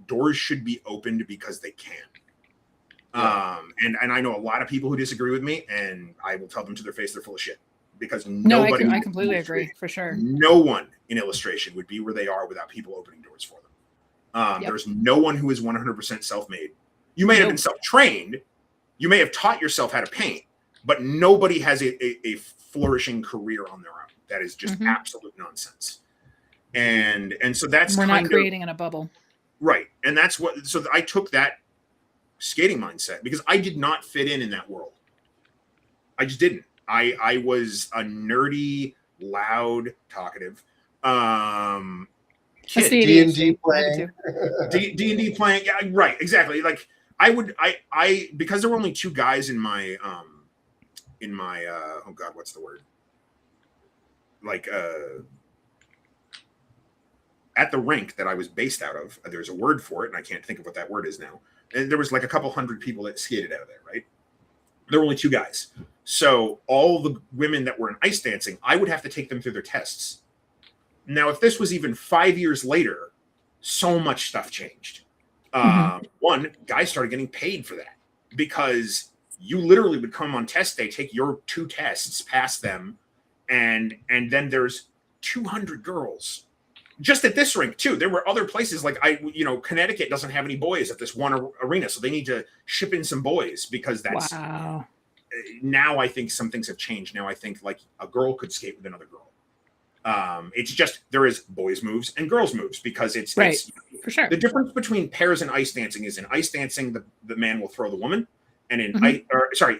doors should be opened because they can. Yeah. And I know a lot of people who disagree with me, and I will tell them to their face they're full of shit. Because No, I completely agree, for sure. No one in illustration would be where they are without people opening doors for them. There's no one who is 100% self-made. You may have been self-trained. You may have taught yourself how to paint, but nobody has a flourishing career on their own. That is just absolute nonsense. And so that's we're not creating in a bubble. Right. And that's what, so I took that skating mindset because I did not fit in that world. I just didn't. I was a nerdy, loud, talkative kid. D&D playing. D&D playing. Yeah, right. Exactly. Like I because there were only two guys in my oh God, what's the word? Like at the rink that I was based out of, there's a word for it, and I can't think of what that word is now. And there was like a couple hundred people that skated out of there, right? There were only two guys. So all the women that were in ice dancing, I would have to take them through their tests. Now, if this was even 5 years later, so much stuff changed. One, guys started getting paid for that because you literally would come on test day, take your two tests, pass them, and then there's 200 girls. Just at this rink too. There were other places like Connecticut doesn't have any boys at this one arena, so they need to ship in some boys because that's. Wow. Now I think some things have changed. Now I think like a girl could skate with another girl. It's just there is boys moves and girls moves because it's right it's, for sure. The difference between pairs and ice dancing is in ice dancing the man will throw the woman, and in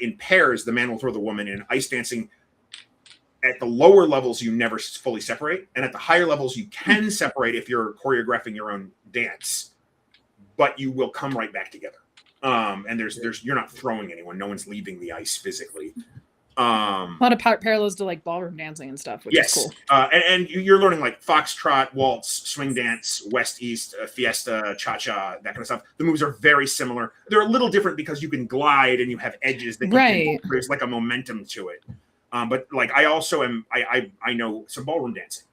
in pairs the man will throw the woman. In ice dancing, at the lower levels you never fully separate, and at the higher levels you can separate if you're choreographing your own dance, but you will come right back together. And there's you're not throwing anyone. No one's leaving the ice physically. A lot of parallels to like ballroom dancing and stuff, which is cool. And you're learning like foxtrot, waltz, swing dance, west east, fiesta, cha-cha, that kind of stuff. The moves are very similar. They're a little different because you can glide and you have edges that there's like a momentum to it. But like I also am I know some ballroom dancing.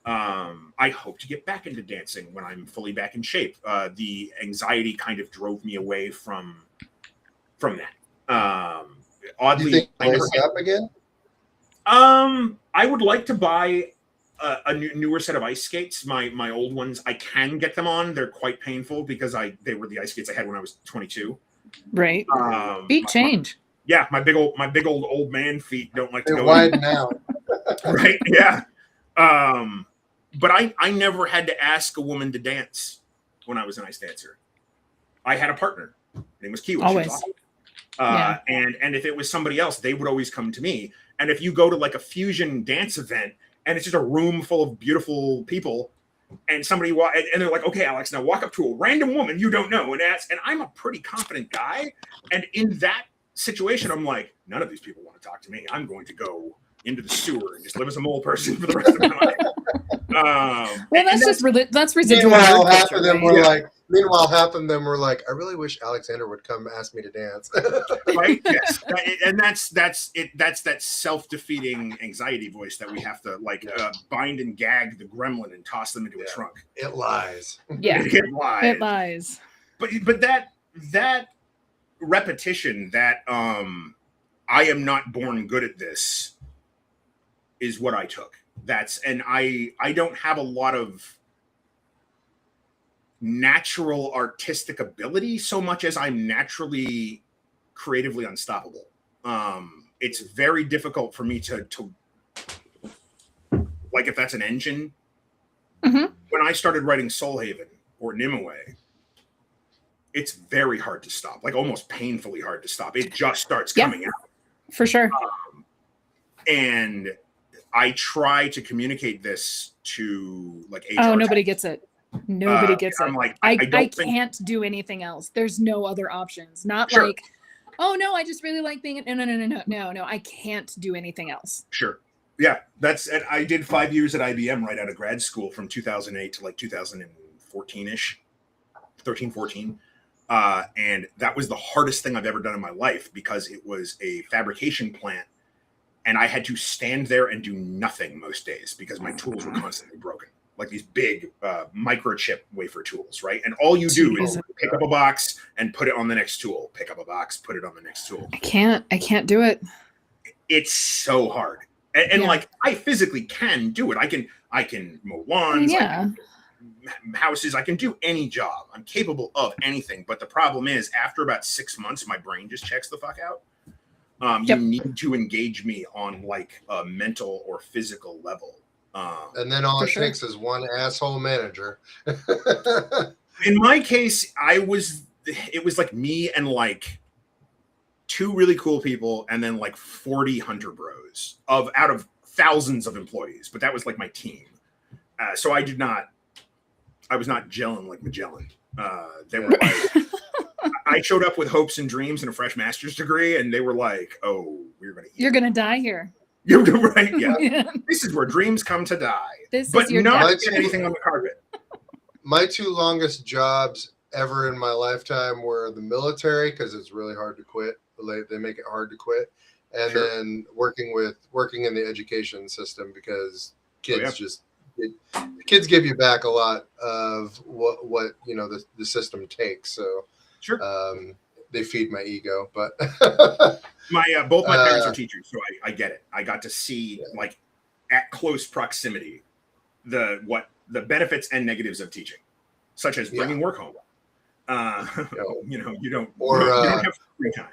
I hope to get back into dancing when I'm fully back in shape. The anxiety kind of drove me away from that. Oddly, you think lace up again? I would like to buy a newer set of ice skates. My old ones, I can get them on. They're quite painful because they were the ice skates I had when I was 22. Right. Feet change. My big old man feet don't like to go widen out. Right. Yeah. But I never had to ask a woman to dance when I was an ice dancer. I had a partner. Her name was Kiwi. Always. And if it was somebody else, they would always come to me. And if you go to like a fusion dance event and it's just a room full of beautiful people and somebody and they're like, okay, Alex, now walk up to a random woman you don't know and ask, and I'm a pretty confident guy. And in that situation, I'm like, none of these people want to talk to me. I'm going to go into the sewer and just live as a mole person for the rest of my life. That's residual. Meanwhile, half of them were like, I really wish Alexander would come ask me to dance. Right? Yes. And that's it. That's that self-defeating anxiety voice that we have to bind and gag the gremlin and toss them into a trunk. It lies. Yeah. It lies. But that repetition that I am not born good at this is what I took. And I don't have a lot of natural artistic ability so much as I'm naturally creatively unstoppable. It's very difficult for me to like, if that's an engine. Mm-hmm. When I started writing Soul Haven or Nimue, it's very hard to stop, like almost painfully hard to stop. It just starts coming out. For sure. And I try to communicate this to like HR. Oh, nobody gets it. Nobody gets it. I'm like, I can't do anything else. There's no other options. Not like, oh no, I just really like being no. I can't do anything else. Sure. Yeah, and I did 5 years at IBM right out of grad school from 2008 to like 2014-ish, 13, 14. And that was the hardest thing I've ever done in my life because it was a fabrication plant and I had to stand there and do nothing most days because my tools were constantly broken. Like these big microchip wafer tools, right? And all you do is pick up a box and put it on the next tool. Pick up a box, put it on the next tool. I can't do it. It's so hard. And like I physically can do it. I can mow lawns, I can houses, I can do any job. I'm capable of anything. But the problem is after about 6 months, my brain just checks the fuck out. You need to engage me on like a mental or physical level. And then all it takes is one asshole manager. In my case, it was like me and like 2 really cool people and then like 40 hunter bros out of thousands of employees. But that was like my team. So I was not gelling like Magellan. They were like, I showed up with hopes and dreams and a fresh master's degree, and they were like, "Oh, you're gonna die here." You're right. Yeah. This is where dreams come to die. But not get anything on the carpet. My 2 longest jobs ever in my lifetime were the military because it's really hard to quit. They make it hard to quit, and then working in the education system because kids kids give you back a lot of what the system takes. So they feed my ego, but both my parents are teachers, so I get it. I got to see like at close proximity the benefits and negatives of teaching, such as bringing work home. You don't have free time.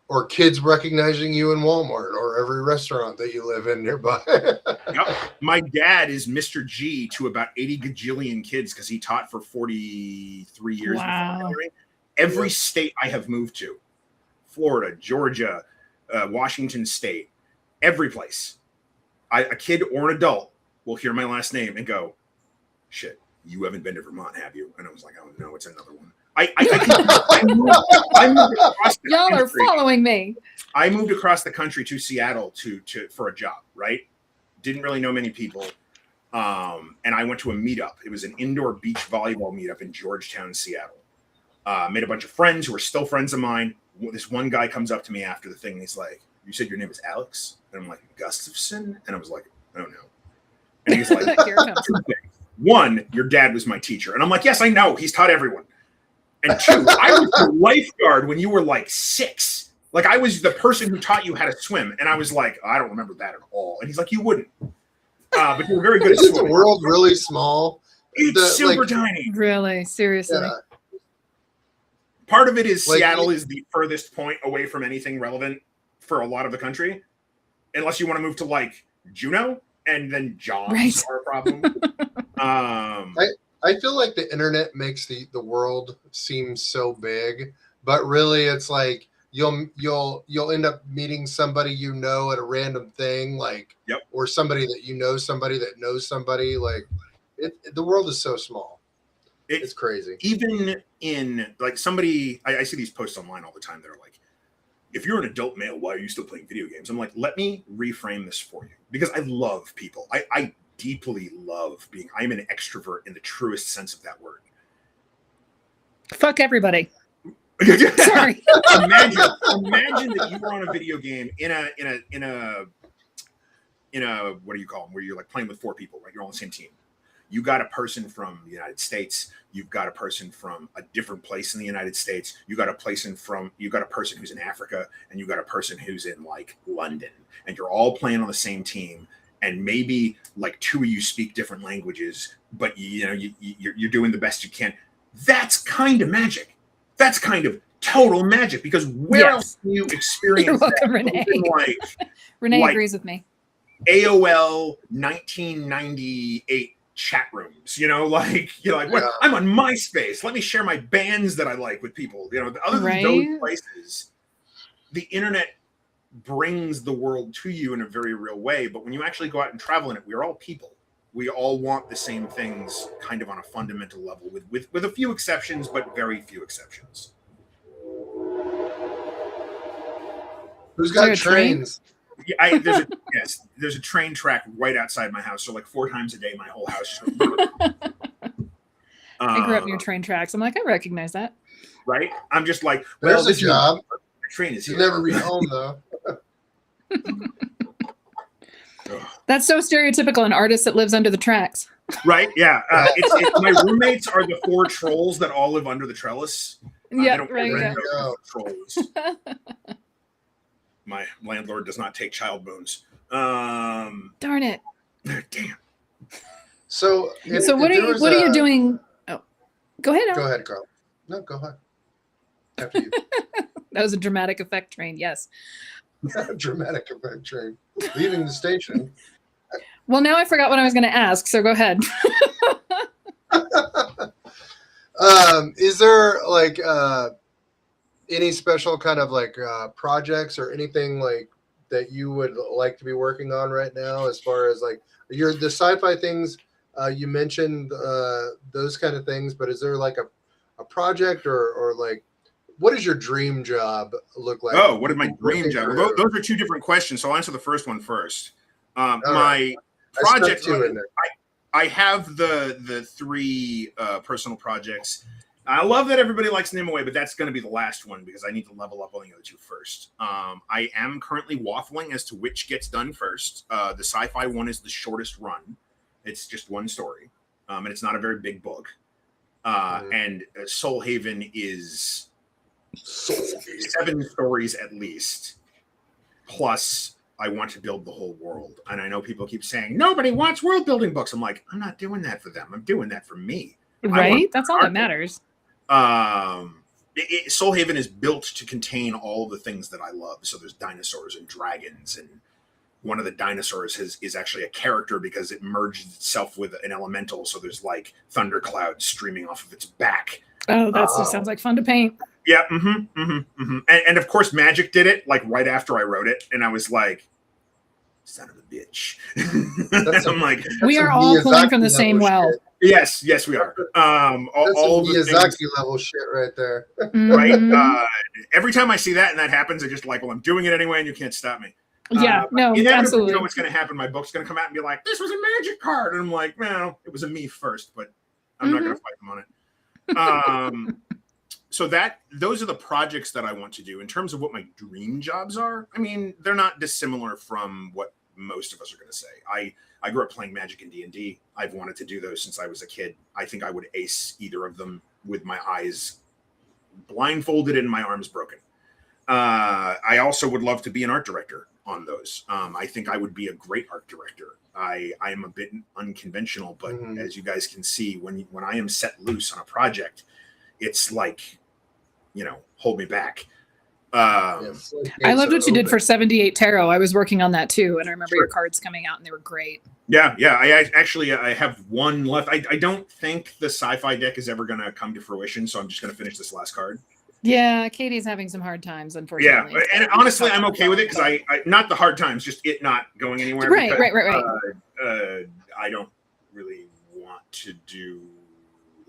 Or kids recognizing you in Walmart or every restaurant that you live in nearby. My dad is Mr. G to about 80 gajillion kids because he taught for 43 years. Wow. Every state I have moved to, Florida, Georgia, Washington State, every place, a kid or an adult will hear my last name and go, "Shit, you haven't been to Vermont, have you?" And I was like, "Oh no, it's another one." I moved across the Y'all country. are following me. I moved across the country to Seattle for a job, right? Didn't really know many people. And I went to a meetup. It was an indoor beach volleyball meetup in Georgetown, Seattle. Made a bunch of friends who are still friends of mine. This one guy comes up to me after the thing and he's like, "You said your name is Alex?" And I'm like, "Gustafson?" And I was like, "Oh no." And he's like, Here it comes. 2 things. 1, your dad was my teacher. And I'm like, "Yes, I know. He's taught everyone." And 2, I was your lifeguard when you were like 6. Like I was the person who taught you how to swim. And I was like, "I don't remember that at all." And he's like, "You wouldn't. But you were very good at swimming." Is the world really small? It's super tiny. Really? Seriously? Yeah. Part of it is Seattle is the furthest point away from anything relevant for a lot of the country. Unless you want to move to like Juneau, and then jobs are a problem. I feel like the internet makes the world seem so big, but really it's like you'll end up meeting somebody at a random thing, like or somebody that knows somebody. Like the world is so small. It's crazy. Even in like somebody, I see these posts online all the time that are like, "If you're an adult male, why are you still playing video games?" I'm like, let me reframe this for you because I love people. I deeply love I'm an extrovert in the truest sense of that word. Fuck everybody. Sorry. Imagine that you were on a video game in a what do you call them, where you're like playing with 4 people, right? You're all on the same team. You got a person from the United States. You've got a person from a different place in the United States. You got a person who's in Africa, and you got a person who's in like London, and you're all playing on the same team. And maybe like 2 of you speak different languages, but you're doing the best you can. That's kind of magic. That's kind of total magic because where else do you experience You're welcome, that? Renee agrees with me. AOL 1998 chat rooms, you're like, what? I'm on MySpace. Let me share my bands that I like with people. Other than those places, the internet brings the world to you in a very real way. But when you actually go out and travel in it, we're all people. We all want the same things kind of on a fundamental level with a few exceptions, but very few exceptions. Who's got trains? Yeah, there's a train track right outside my house. So like 4 times a day, my whole house. I grew up near train tracks. I'm like, I recognize that. Right? I'm just like, There's a job. The train is You'll here. never be home though. That's so stereotypical, an artist that lives under the tracks. Right? Yeah. It's my roommates are the 4 trolls that all live under the trellis. Yeah, right. Yeah. Trolls. My landlord does not take child bones. Darn it. Damn. So what are you doing? Oh, go ahead. Go ahead, Carl. No, go ahead. After you. That was a dramatic effect train. Yes. Dramatic effect train leaving the station. Well, now I forgot what I was going to ask. So go ahead. Is there like any special kind of like projects or anything like that you would like to be working on right now, as far as like the sci-fi things you mentioned, those kind of things, but is there like a project or like what does your dream job look like? Oh, what is my dream job? Well, those are 2 different questions, so I'll answer the first one first. My project, I have the 3 personal projects. I love that everybody likes Name Away, but that's going to be the last one because I need to level up on the other 2 first. I am currently waffling as to which gets done first. The sci-fi one is the shortest run. It's just 1 story, and it's not a very big book. And Soul Haven is 7 stories at least. Plus, I want to build the whole world. And I know people keep saying, nobody wants world building books. I'm like, I'm not doing that for them. I'm doing that for me. Right? That's all that matters. Soul Haven is built to contain all of the things that I love. So there's dinosaurs and dragons, and one of the dinosaurs is actually a character because it merged itself with an elemental. So there's like thunderclouds streaming off of its back. Oh, that sounds like fun to paint. Yeah. And of course, Magic did it like right after I wrote it. And I was like, son of a bitch. I'm like, we are all pulling from the same well. Yes, we are. All Miyazaki level shit right there. Right. Every time I see that and that happens, I just like, well, I'm doing it anyway, and you can't stop me. Yeah, no, absolutely. You know what's going to happen? My book's going to come out and be like, this was a Magic card, and I'm like, no, it was a me first, but I'm not going to fight them on it. So those are the projects that I want to do. In terms of what my dream jobs are, I mean, they're not dissimilar from what most of us are going to say. I grew up playing Magic and D&D. I've wanted to do those since I was a kid. I think I would ace either of them with my eyes blindfolded and my arms broken. I also would love to be an art director on those. I think I would be a great art director. I am a bit unconventional, but as you guys can see, when I am set loose on a project, it's like, hold me back. I loved what you did for 78 Tarot. I was working on that too, and I remember your cards coming out, and they were great. Yeah. I have 1 left. I don't think the sci-fi deck is ever going to come to fruition, so I'm just going to finish this last card. Yeah, Katie's having some hard times, unfortunately. Yeah, and honestly, I'm okay with it because I not the hard times, just it not going anywhere. Right. I don't really want to do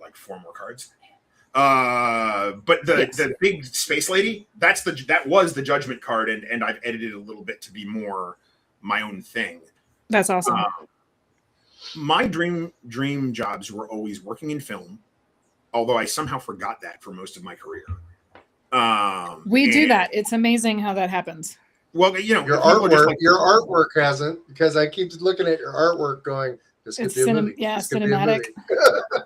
like 4 more cards. But the big space lady, that was the judgment card, and I've edited a little bit to be more my own thing. That's awesome. My dream jobs were always working in film, although I somehow forgot that for most of my career. We do that. It's amazing how that happens. Well, your artwork hasn't, because I keep looking at your artwork going, this could be a movie. Yeah, cinematic.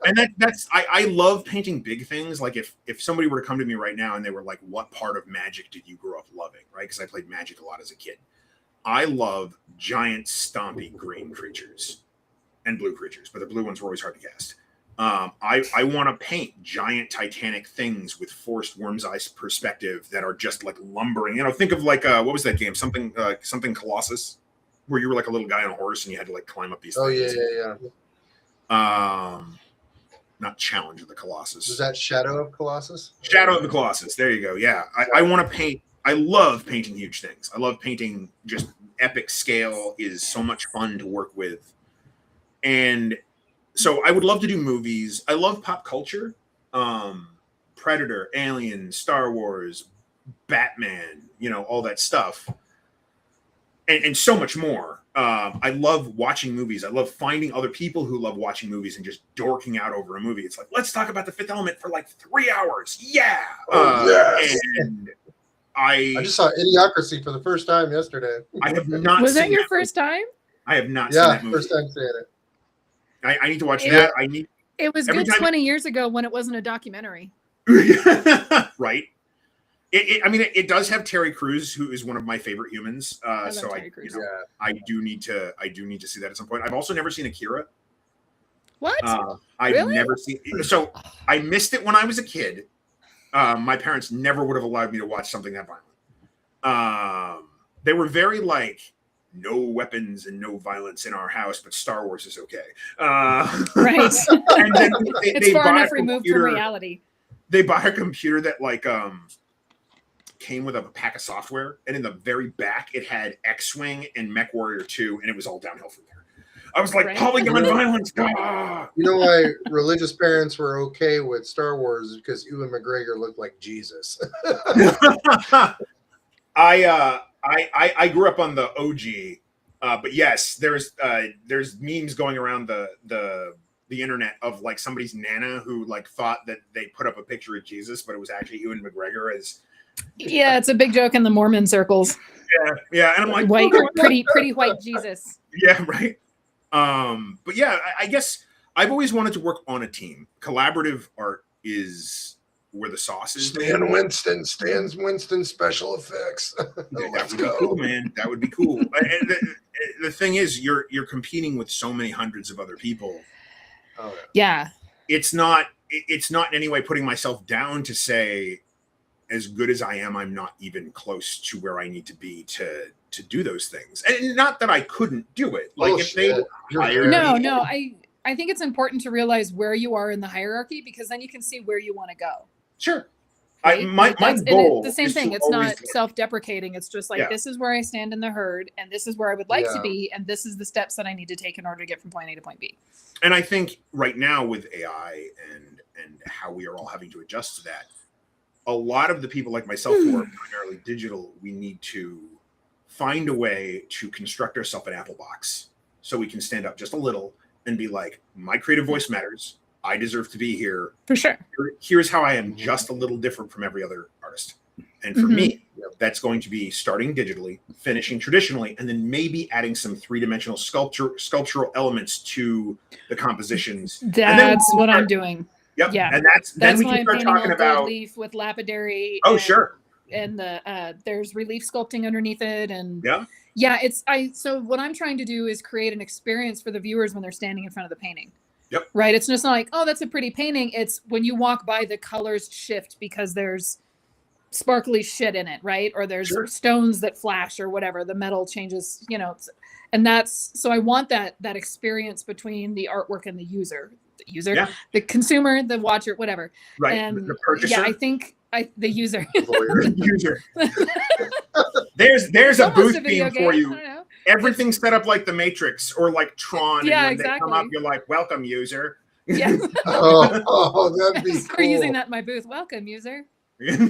And that's I love painting big things. Like if somebody were to come to me right now and they were like, what part of Magic did you grow up loving? Right? Because I played Magic a lot as a kid. I love giant stompy green creatures and blue creatures, but the blue ones were always hard to cast. I want to paint giant titanic things with forced worm's eye perspective that are just like lumbering. Think of like what was that game? Something Colossus, where you were like a little guy on a horse and you had to like climb up these things. Yeah. Not Challenge of the Colossus. Was that Shadow of Colossus? Shadow of the Colossus. There you go. Yeah, I want to paint. I love painting huge things. I love painting just epic scale. Is so much fun to work with, and so I would love to do movies. I love pop culture. Predator, Alien, Star Wars, Batman, all that stuff. and so much more. I love watching movies. I love finding other people who love watching movies and just dorking out over a movie. It's like, let's talk about The Fifth Element for like 3 hours. Yeah. Yes. And I just saw Idiocracy for the first time yesterday. I have not. Was that seen your that first time? I have not seen that movie. First time seeing it. I need to watch Yeah. that. It was Every good time- 20 years ago when it wasn't a documentary. Right. It does have Terry Crews, who is one of my favorite humans. So Terry Crews. I do need to see that at some point. I've also never seen Akira. What? I've Really? never seen. So I missed it when I was a kid. My parents never would have allowed me to watch something that violent. They were very like, no weapons and no violence in our house, but Star Wars is okay. Right. And then It's they far bought enough a removed computer- from reality. They bought a computer that like came with a pack of software, and in the very back it had X-Wing and Mech Warrior 2, and it was all downhill from there. I was like, Right. polygon violence. Ah! You know why religious parents were okay with Star Wars is because Ewan McGregor looked like Jesus. I grew up on the OG, but yes, there's memes going around the internet of like somebody's nana who like thought that they put up a picture of Jesus, but it was actually Ewan McGregor as. Yeah, it's a big joke in the Mormon circles. Yeah, and I'm like, White, pretty white Jesus. yeah, right. But yeah, I guess I've always wanted to work on a team. Collaborative art is where the sauce is. Stan Winston special effects. That would be cool, man. That would be cool. And the thing is, you're competing with so many hundreds of other people. Oh, Yeah. It's not in any way putting myself down to say, as good as I am, I'm not even close to where I need to be to do those things. And not that I couldn't do it. Like if they hired me- No, I think it's important to realize where you are in the hierarchy, because then you can see where you want to go. Sure. Right? My That's- and goal the same is thing. to It's not always- self-deprecating. It's just like, Yeah. this is where I stand in the herd, and this is where I would like to Yeah. be, and this is the steps that I need to take in order to get from point A to point B. And I think right now with AI and how we are all having to adjust to that, a lot of the people like myself who are primarily digital, we need to find a way to construct ourselves an Apple box so we can stand up just a little and be like, my creative voice matters. I deserve to be here. For sure. Here's how I am just a little different from every other artist. And for me, that's going to be starting digitally, finishing traditionally, and then maybe adding some three-dimensional sculptural elements to the compositions. That's what I'm doing. Yep. Yeah. And That's then we why can I'm start painting talking all gold about. leaf with lapidary. Oh, and, sure. And there's relief sculpting underneath it, and Yeah. So what I'm trying to do is create an experience for the viewers when they're standing in front of the painting. Yep. Right. It's just not like, oh, that's a pretty painting. It's when you walk by, the colors shift because there's sparkly shit in it, right? Or there's stones that flash or whatever. The metal changes, and that's so I want that experience between the artwork and the user, the consumer, the watcher, whatever. Right. And the purchaser. yeah, I think the user. The user. There's a booth theme for you. Everything's set up like the Matrix or like Tron. Yeah, and when they come up, exactly. you're like, welcome, user. Yeah. That'd be Start cool. using that in my booth. Welcome, user. Do you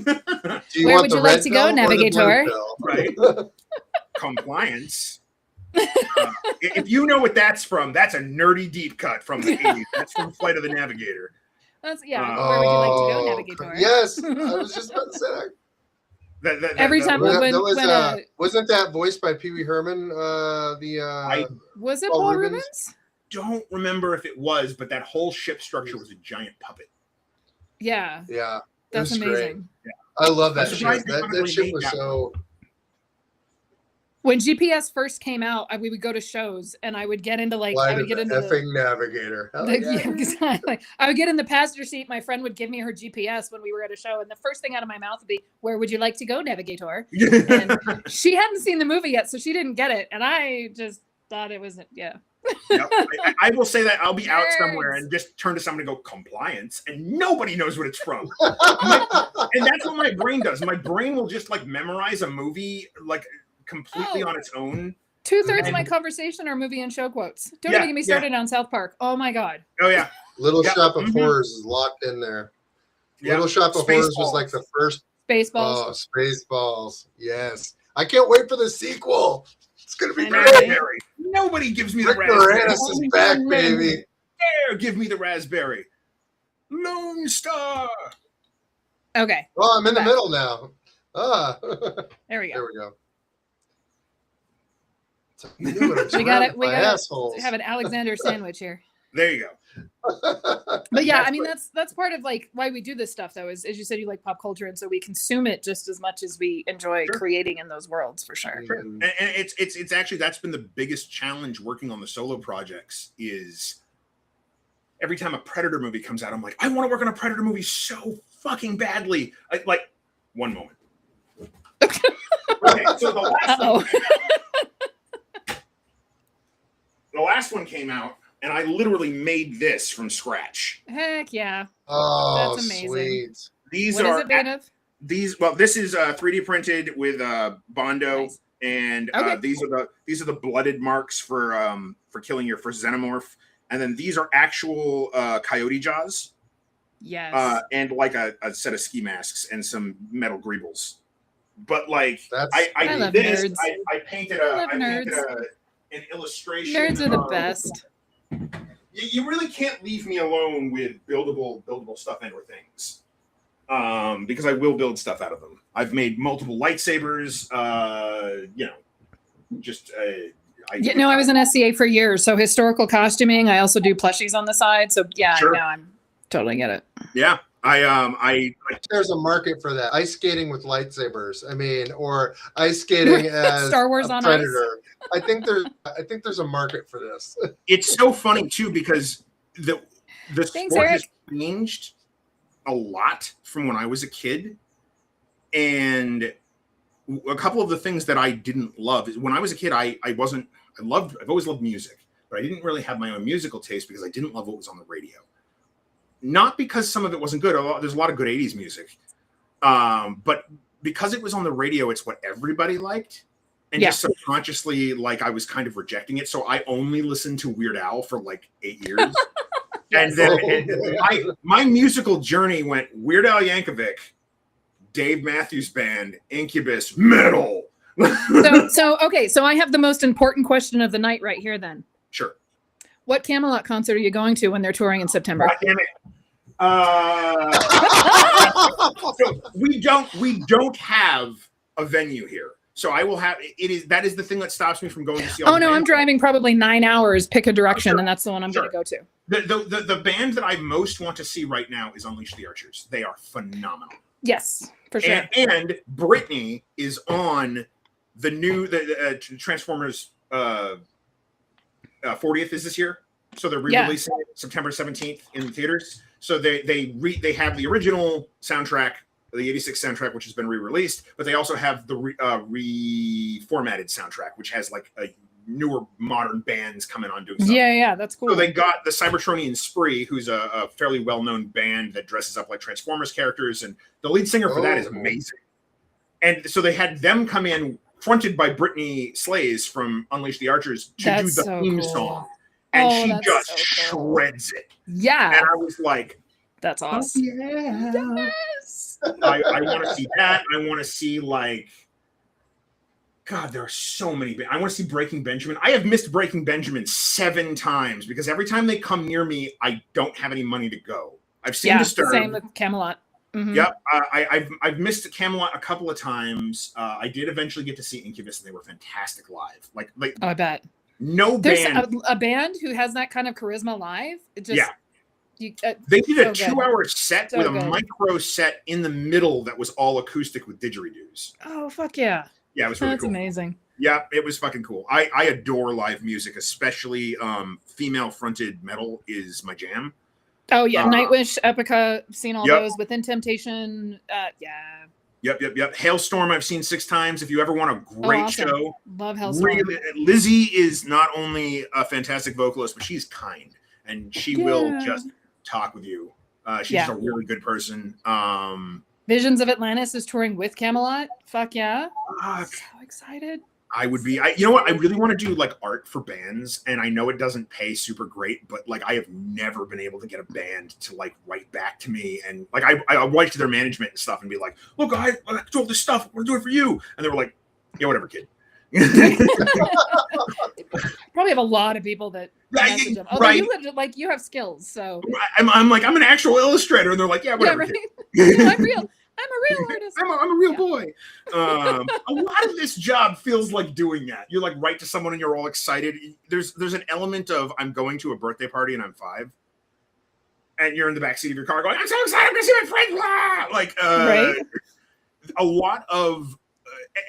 Where want would the you like red to go, pill or the blue Navigator? pill? Right. Compliance. If you know what that's from, that's a nerdy deep cut from the 80s. That's from Flight of the Navigator. Where would you like to go, Navigator? Yes, I was just about to say that. Every time wasn't that voiced by Pee Wee Herman? Was it Paul Paul Rubens? Rubens? Don't remember if it was, but that whole ship structure was a giant puppet. Yeah. Yeah. That's was amazing. Yeah. I love that I'm ship. surprised they That haven't ship remade was that so. When GPS first came out, we would go to shows, and I would get into effing Navigator. Yeah, exactly. I would get in the passenger seat. My friend would give me her GPS when we were at a show, and the first thing out of my mouth would be, "Where would you like to go, Navigator?" And she hadn't seen the movie yet, so she didn't get it, and I just thought it was Yep. I will say that I'll be out somewhere and just turn to someone and go, compliance, and nobody knows what it's from. And that's what my brain does. My brain will just like memorize a movie like completely on its own. 2/3 of my conversation are movie and show quotes. Don't even get me started on South Park. Oh my God. Oh yeah. Little Shop of Horrors is locked in there. Little Shop of Horrors was like the first. Spaceballs. Oh, Spaceballs. Yes. I can't wait for the sequel. It's gonna be I know, great. Raspberry. Nobody gives me the Rick raspberry. Moranis is back, baby. Dare give me the raspberry. Lone Star. Okay. Oh, I'm in the Back. middle now. Ah, There we go. there we go. We got it. We got assholes. to have an Alexander sandwich here. There you go. But yeah, That's I mean great. that's part of like why we do this stuff though, is as you said, you like pop culture, and so we consume it just as much as we enjoy Sure. creating in those worlds for sure. Mhm. And it's actually, that's been the biggest challenge working on the solo projects. Is every time a Predator movie comes out, I'm like, I want to work on a Predator movie so fucking badly. Like, one moment. Okay, so the last one came out, and I literally made this from scratch. Heck yeah. Oh, That's amazing. sweet. These What are is it made of? well, this is 3D printed with Bondo, Nice. and Okay. these are the blooded marks for killing your first xenomorph, and then these are actual coyote jaws, Yes. and like a set of ski masks and some metal greebles. But like, That's I love did this. nerds. I painted I love an illustration. Nerds are the best. You really can't leave me alone with buildable stuff and or things, because I will build stuff out of them. I've made multiple lightsabers. I was in SCA for years, so historical costuming. I also do plushies on the side, so yeah, Sure. no, I'm totally get it. Yeah, I there's a market for that. Ice skating with lightsabers. I mean, or ice skating as Star Wars a on Predator. I think there's a market for this. It's so funny too, because the Thanks, sport Eric. has changed a lot from when I was a kid, and a couple of the things that I didn't love is when I was a kid. I've always loved music, but I didn't really have my own musical taste because I didn't love what was on the radio. Not because some of it wasn't good. There's a lot of good 80s music. But because it was on the radio, it's what everybody liked. And Yeah. just subconsciously, like, I was kind of rejecting it. So I only listened to Weird Al for like 8 years. And then my musical journey went Weird Al Yankovic, Dave Matthews Band, Incubus, metal. So I have the most important question of the night right here then. Sure. What Camelot concert are you going to when they're touring in September? God damn it. So we don't have a venue here. So I will have that is the thing that stops me from going to see all Oh the no, I'm bands. driving probably 9 hours, pick a direction, Sure. and that's the one I'm Sure. gonna go to. The band that I most want to see right now is Unleash the Archers. They are phenomenal. Yes, for sure. And Britney is on the new Transformers 40th is this year. So they're re-releasing it September 17th in theaters. So they have the original soundtrack, the 86 soundtrack, which has been re-released, but they also have the reformatted soundtrack, which has like a newer modern bands coming on doing stuff. Yeah, that's cool. So they got the Cybertronian Spree, who's a fairly well-known band that dresses up like Transformers characters, and the lead singer for that is amazing. And so they had them come in, fronted by Brittany Slays from Unleash the Archers, to do the theme song. And she just shreds it. Yeah. And I was like, that's awesome. Yeah. Yes. I want to see that. I want to see, like, God, there are so many. I want to see Breaking Benjamin. I have missed Breaking Benjamin 7 times because every time they come near me, I don't have any money to go. I've seen Disturbed. Same with Camelot. Mm-hmm. Yep. I've missed Camelot a couple of times. I did eventually get to see Incubus, and they were fantastic live. Like I bet. There's a band who has that kind of charisma live. It just, they did a 2-hour set with a good. micro set in the middle that was all acoustic with didgeridoos. Oh, fuck yeah. Yeah, it was really That's cool. amazing. Yeah, it was fucking cool. I adore live music, especially female fronted metal is my jam. Oh yeah, Nightwish, Epica, seen all Yep. those. Within Temptation, yeah. Yep. Hailstorm I've seen 6 times. If you ever want a great awesome. show, Love Hailstorm. Lizzie is not only a fantastic vocalist, but she's kind, and she will just talk with you. She's a really good person. Visions of Atlantis is touring with Camelot. Fuck yeah. Fuck. So excited. I would be. You know what? I really want to do like art for bands, and I know it doesn't pay super great, but like I have never been able to get a band to like write back to me, and like I write to their management and stuff, and be like, "Look, I do all this stuff. I want to do it for you," and they were like, "Yeah, whatever, kid." Probably have a lot of people that message them. Although right. you have skills, so I'm like, I'm an actual illustrator, and they're like, yeah, whatever. Yeah, right? I'm a real artist. I'm a real boy. A lot of this job feels like doing that. You're like write to someone and you're all excited. There's an element of I'm going to a birthday party and I'm 5, and you're in the backseat of your car going, I'm so excited to see my friends. Like Right? a lot of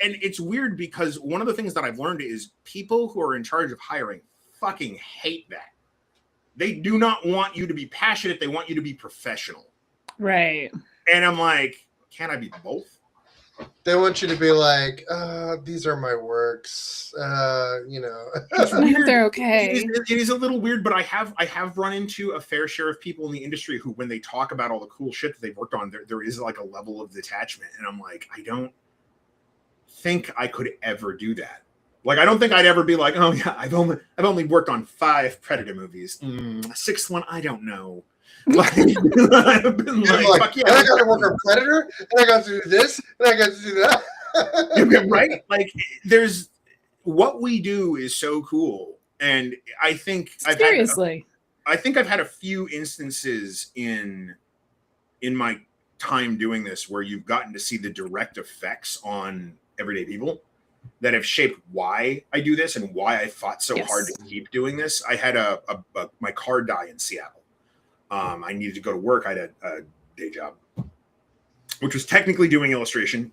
and it's weird because one of the things that I've learned is people who are in charge of hiring fucking hate that. They do not want you to be passionate. They want you to be professional. Right. And I'm like, can't I be both? They want you to be like, these are my works. It's weird. They're okay. It is a little weird, but I have run into a fair share of people in the industry who, when they talk about all the cool shit that they've worked on, there is like a level of detachment. And I'm like, I don't think I could ever do that. Like, I don't think I'd ever be like, oh yeah, I've only worked on 5 Predator movies. 6th one, I don't know. Like, I've been like, fuck yeah. And I got to work on Predator, and I got to do this, and I got to do that. Right? Like, there's what we do is so cool, and I think I've had a few instances in my time doing this where you've gotten to see the direct effects on everyday people that have shaped why I do this and why I fought so hard to keep doing this. I had my car die in Seattle. I needed to go to work. I had a day job, which was technically doing illustration.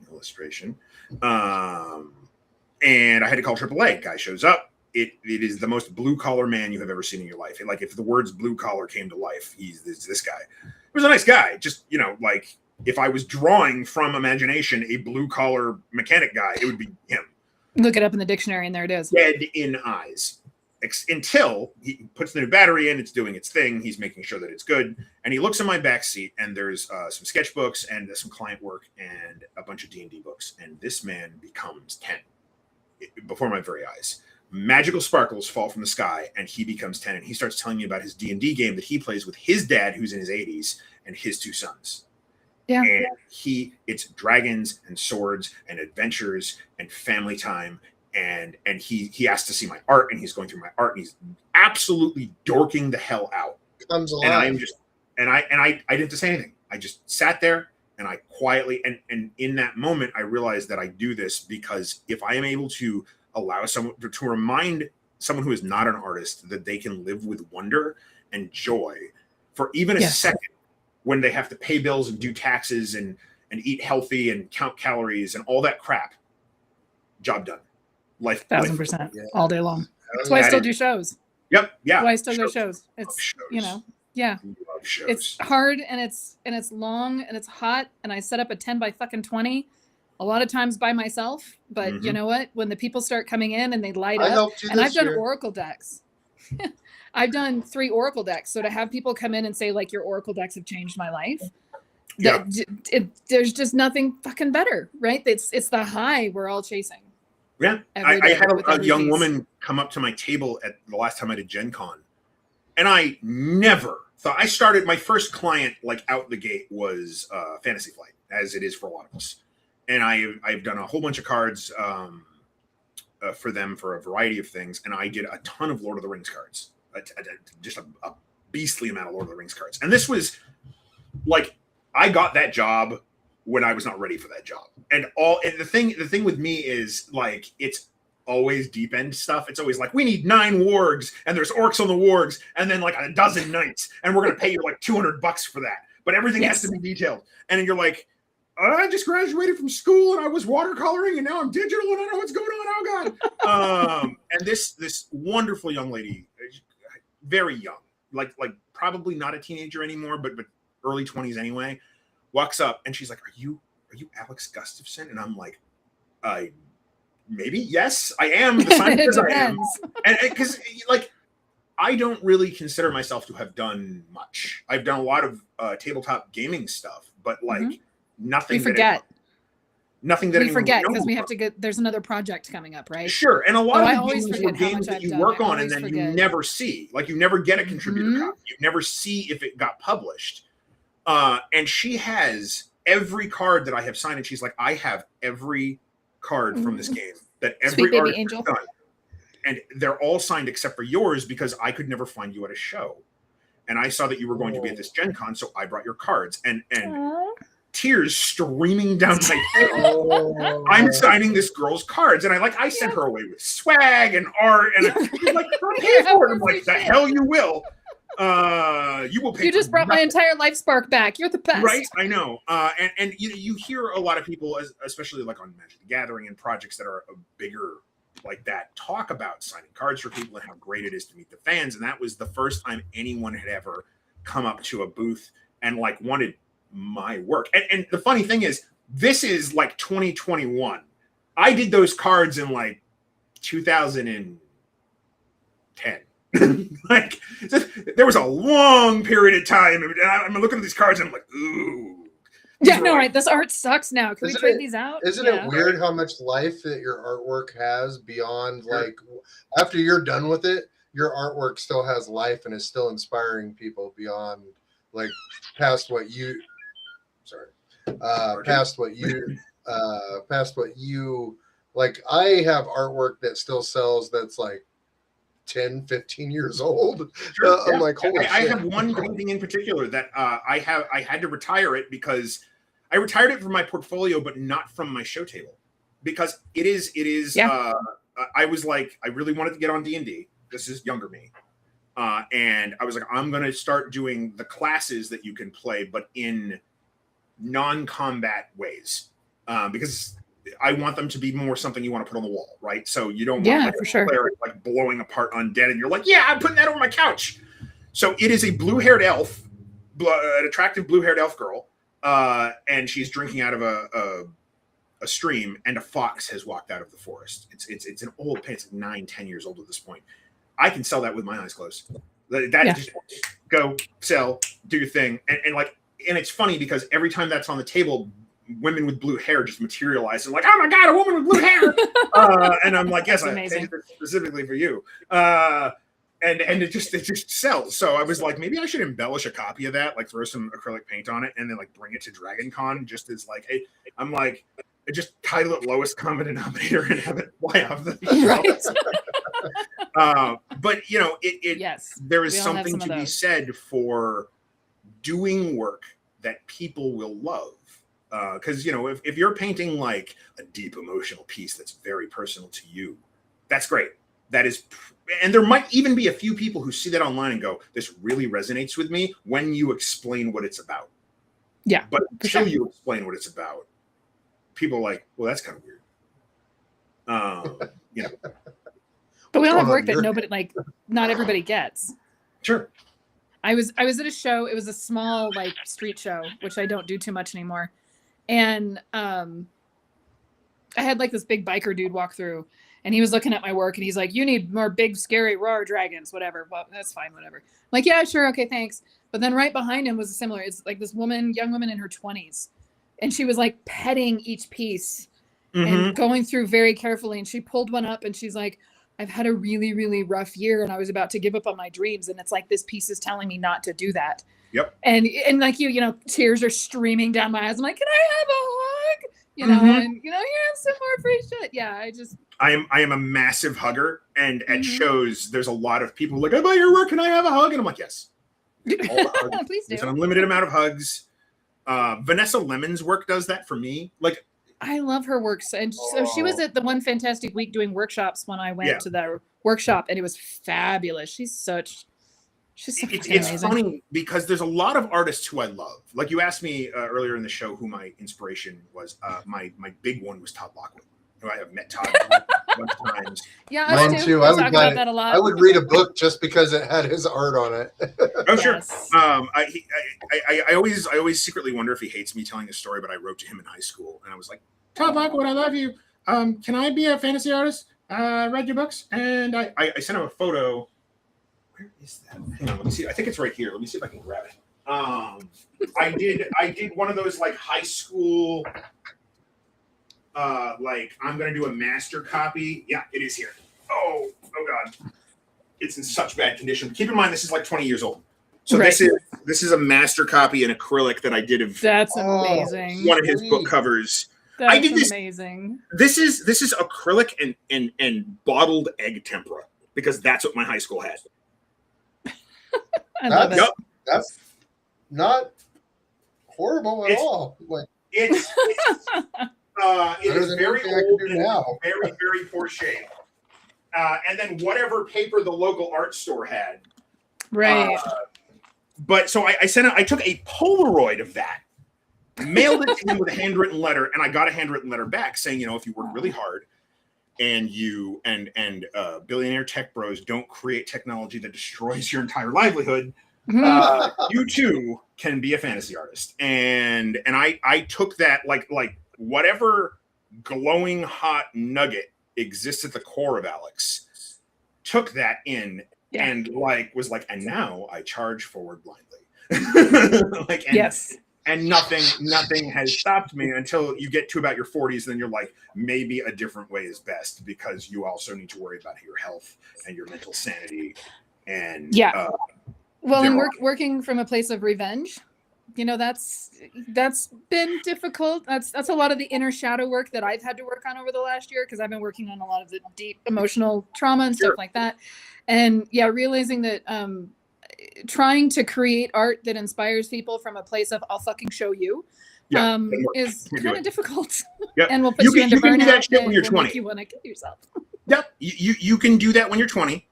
And I had to call AAA. Guy shows up. It is the most blue collar man you have ever seen in your life. Like, if the words blue collar came to life, he's this guy. He was a nice guy. Just, like, if I was drawing from imagination a blue collar mechanic guy, it would be him. Look it up in the dictionary and there it is. Dead in eyes. Until he puts the new battery in, it's doing its thing. He's making sure that it's good. And he looks in my back seat, and there's some sketchbooks and some client work and a bunch of D&D books. And this man becomes 10 before my very eyes. Magical sparkles fall from the sky, and he becomes 10. And he starts telling me about his D&D game that he plays with his dad, who's in his 80s, and his 2 sons. Yeah. And it's dragons and swords and adventures and family time. And he asked to see my art, and he's going through my art, and he's absolutely dorking the hell out. Comes alive. And I am just, and I didn't have to say anything. I just sat there, and I quietly, and in that moment, I realized that I do this because if I am able to allow someone to remind someone who is not an artist that they can live with wonder and joy for even a second when they have to pay bills and do taxes and eat healthy and count calories and all that crap, job done. Life 1000% all day long. That's why I still do shows. Yep. Yeah. That's why I still do shows. It's it's hard and it's long and it's hot, and I set up a 10 by fucking 20 a lot of times by myself. But you know what? When the people start coming in and they light up, and I've done Oracle decks. I've done 3 Oracle decks. So to have people come in and say, like, your Oracle decks have changed my life. Yeah. There's just nothing fucking better, right? It's the high we're all chasing. Yeah, I had a young woman come up to my table at the last time I did Gen Con, and I never thought, I started, my first client, like, out the gate was Fantasy Flight, as it is for a lot of us. And I've done a whole bunch of cards for them for a variety of things, and I did a ton of Lord of the Rings cards, just a beastly amount of Lord of the Rings cards. And this was, like, I got that job when I was not ready for that job. And the thing with me is, like, it's always deep end stuff. It's always like, we need 9 wargs, and there's orcs on the wargs, and then like a dozen knights, and we're going to pay you like $200 for that. But everything has to be detailed. And you're like, I just graduated from school and I was watercoloring, and now I'm digital and I don't know what's going on. Oh God. And this wonderful young lady, very young, like probably not a teenager anymore, but early 20s anyway, walks up and she's like, are you Alex Gustafson? And I'm like, maybe, yes, I am. The sign says I am. And because, like, I don't really consider myself to have done much. I've done a lot of tabletop gaming stuff, but like nothing. We forget. Nothing that we forget because we have to get. There's another project coming up, right? Sure, and a lot of games were games that you work on and then you never see. Like, you never get a contributor copy. You never see if it got published. And she has every card that I have signed, and she's like, I have every card from this game that every Sweet baby artist angel. has done. And they're all signed except for yours because I could never find you at a show. And I saw that you were going to be at this Gen Con, so I brought your cards. And tears streaming down my face. I'm signing this girl's cards, and I sent her away with swag and art, and I'm like, pay for it. I'm like, the hell you will. You will pay. You just brought my entire life spark back. You're the best, right? I know. And you hear a lot of people, especially like on Magic the Gathering and projects that are bigger like that, talk about signing cards for people and how great it is to meet the fans. And that was the first time anyone had ever come up to a booth and like wanted my work. And the funny thing is, this is like 2021. I did those cards in like 2010. Like, there was a long period of time, and I'm looking at these cards and I'm like, ooh. Yeah, no, right. This art sucks now. Can we trade these out? Isn't it weird how much life that your artwork has beyond, like, after you're done with it, your artwork still has life and is still inspiring people beyond, like, past what you like. I have artwork that still sells that's like 10, 15 years old. I'm like, holy shit. I have one painting in particular that I had to retire it because I retired it from my portfolio, but not from my show table, because it is. I was like, I really wanted to get on D&D. This is younger me. And I was like, I'm going to start doing the classes that you can play, but in non-combat ways, because I want them to be more something you want to put on the wall, right? So you don't want like, for sure. player like blowing apart undead, and you're like, yeah, I'm putting that over my couch. So it is a blue-haired elf, an attractive blue-haired elf girl, and she's drinking out of a stream, and a fox has walked out of the forest. It's an old painting. It's like 9-10 years old at this point. I can sell that with my eyes closed. Just go sell, do your thing, and it's funny because every time that's on the table, women with blue hair just materialize and like, oh my god, a woman with blue hair. And I'm like, yes, I painted it specifically for you. And it just sells. So I was like, maybe I should embellish a copy of that, like throw some acrylic paint on it, and then like bring it to Dragon Con just as like, hey, I'm like, just title it lowest common denominator and have it fly off the shelf. But there is something to be said for doing work that people will love. Because if you're painting like a deep emotional piece that's very personal to you, that's great. That is, and there might even be a few people who see that online and go, "This really resonates with me." When you explain what it's about, but until you explain what it's about, people are like, "Well, that's kind of weird." But we all have work that not everybody gets. Sure. I was at a show. It was a small like street show, which I don't do too much anymore. And I had like this big biker dude walk through, and he was looking at my work, and he's like, "You need more big, scary, roar dragons, whatever." Well, that's fine, whatever. I'm like, yeah, sure, okay, thanks. But then right behind him was a similar. It's like this young woman in her 20s, and she was like petting each piece and going through very carefully. And she pulled one up, and she's like, "I've had a really, really rough year, and I was about to give up on my dreams, and it's like this piece is telling me not to do that." Yep. And like tears are streaming down my eyes. I'm like, "Can I have a hug?" And here, have some more free shit. Yeah, I am a massive hugger, and at shows there's a lot of people like, "I buy your work, can I have a hug?" And I'm like, "Yes." Please do. There's an unlimited amount of hugs. Vanessa Lemon's work does that for me. Like, I love her work. And so she was at the One Fantastic Week doing workshops when I went to the workshop, and it was fabulous. She's so it's funny because there's a lot of artists who I love. Like you asked me earlier in the show who my inspiration was. My big one was Todd Lockwood, who I have met Todd a bunch of times. Yeah, mine too. I would about that a lot. I would read a book just because it had his art on it. Oh sure. I always secretly wonder if he hates me telling this story, but I wrote to him in high school, and I was like, "Todd Lockwood, I love you. Can I be a fantasy artist? Read your books." And I sent him a photo. Where is that? Hang on, let me see. I think it's right here. Let me see if I can grab it. I did one of those like high school, like I'm gonna do a master copy. Yeah, it is here. Oh god, it's in such bad condition. Keep in mind this is like 20 years old. So this is a master copy in acrylic that I did of. That's amazing. One of his book covers. I did this. Amazing. This is acrylic and bottled egg tempera because that's what my high school had. I love it. Yep. That's not horrible at all. Like it is very old and now. very, very poor shape. And then whatever paper the local art store had. Right. But so I took a Polaroid of that, mailed it to him with a handwritten letter, and I got a handwritten letter back saying, if you work really hard and you and billionaire tech bros don't create technology that destroys your entire livelihood, you too can be a fantasy artist. And I took that like whatever glowing hot nugget exists at the core of Alex, took that in and was like, and now I charge forward blindly. Yes. And nothing has stopped me until you get to about your 40s. Then you're like, maybe a different way is best because you also need to worry about your health and your mental sanity. And and working from a place of revenge, that's been difficult. That's a lot of the inner shadow work that I've had to work on over the last year because I've been working on a lot of the deep emotional trauma and stuff like that. And realizing that trying to create art that inspires people from a place of I'll fucking show you is kind of difficult. Yep. And we'll put you into burnout. You can do that shit when you're 20. You want to kill yourself. Yep. You can do that when you're 20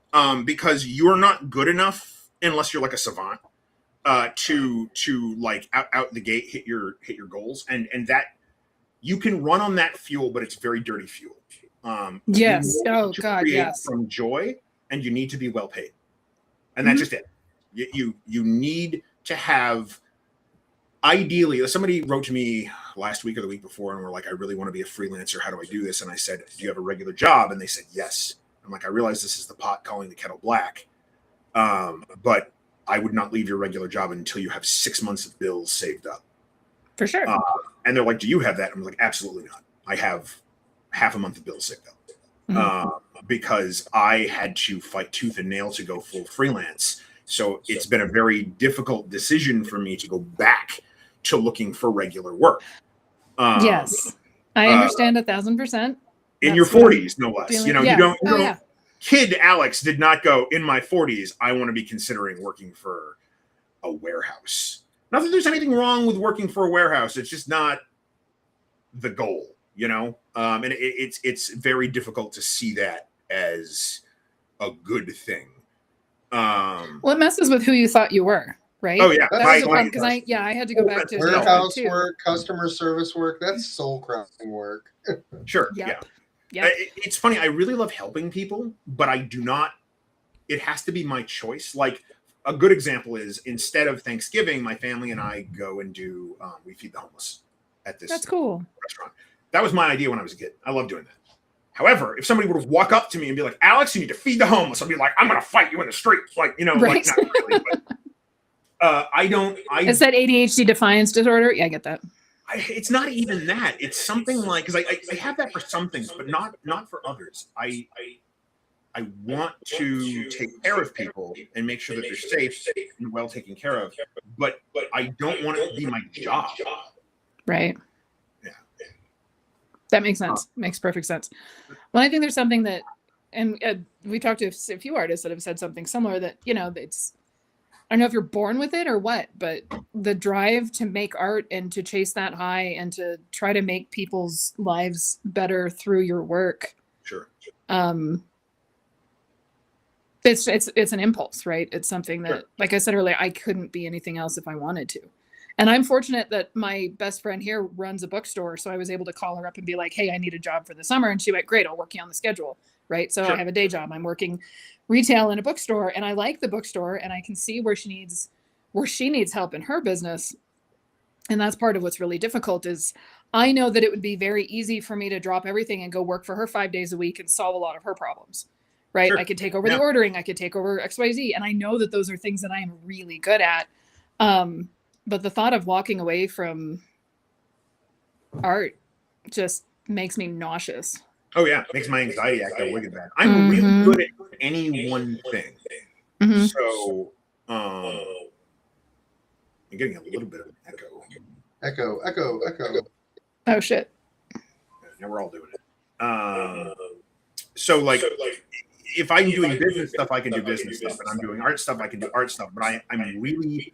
because you're not good enough unless you're like a savant to like out the gate hit your goals and that you can run on that fuel, but it's very dirty fuel. Yes. Oh God. Yes. From joy, and you need to be well paid, and that's just it. You need to have. Ideally, somebody wrote to me last week or the week before, and were like, "I really want to be a freelancer. How do I do this?" And I said, "Do you have a regular job?" And they said, "Yes." I'm like, "I realize this is the pot calling the kettle black, but I would not leave your regular job until you have 6 months of bills saved up." For sure. And they're like, "Do you have that?" I'm like, "Absolutely not. I have half a month of bills saved up because I had to fight tooth and nail to go full freelance. So it's been a very difficult decision for me to go back to looking for regular work." Yes, I understand 1,000%. In your 40s, no less. You don't. Kid Alex did not go in my 40s. I want to be considering working for a warehouse. Not that there's anything wrong with working for a warehouse. It's just not the goal, and it's very difficult to see that as a good thing. Well, it messes with who you thought you were, right? Oh yeah, because I had to go back to warehouse work, customer service work. That's soul crushing work. Sure. Yep. Yeah. It's funny. I really love helping people, but I do not. It has to be my choice. Like a good example is instead of Thanksgiving, my family and I go and do we feed the homeless at this. That's cool. Restaurant. That was my idea when I was a kid. I love doing that. However, if somebody would walk up to me and be like, "Alex, you need to feed the homeless," I'd be like, "I'm going to fight you in the street." Like, right. like not really, but I don't. It's that ADHD defiance disorder. Yeah, I get that. It's not even that. It's something like, because I have that for some things, but not for others. I want to take care of people and make sure that they're safe and well taken care of, but I don't want it to be my job. Right. Yeah. That makes sense. Makes perfect sense. Well, I think there's something that, and we talked to a few artists that have said something similar that, it's, I don't know if you're born with it or what, but the drive to make art and to chase that high and to try to make people's lives better through your work. Sure. It's an impulse, right? It's something that, sure, like I said earlier, I couldn't be anything else if I wanted to. And I'm fortunate that my best friend here runs a bookstore. So I was able to call her up and be like, "Hey, I need a job for the summer." And she went, "Great, I'll work you on the schedule." Right. So sure, I have a day job. I'm working retail in a bookstore and I like the bookstore and I can see where she needs help in her business. And that's part of what's really difficult is I know that it would be very easy for me to drop everything and go work for her 5 days a week and solve a lot of her problems. Right. Sure. I could take over the ordering. I could take over XYZ. And I know that those are things that I am really good at. But the thought of walking away from art just makes me nauseous. Oh yeah, makes my anxiety act go wicked bad. I'm really good at any one thing. Mm-hmm. So I'm getting a little bit of an echo. Echo. Oh shit. Now we're all doing it. So like, if I'm doing business stuff, I can do business stuff, and I'm doing art stuff, I can do art stuff. But I'm really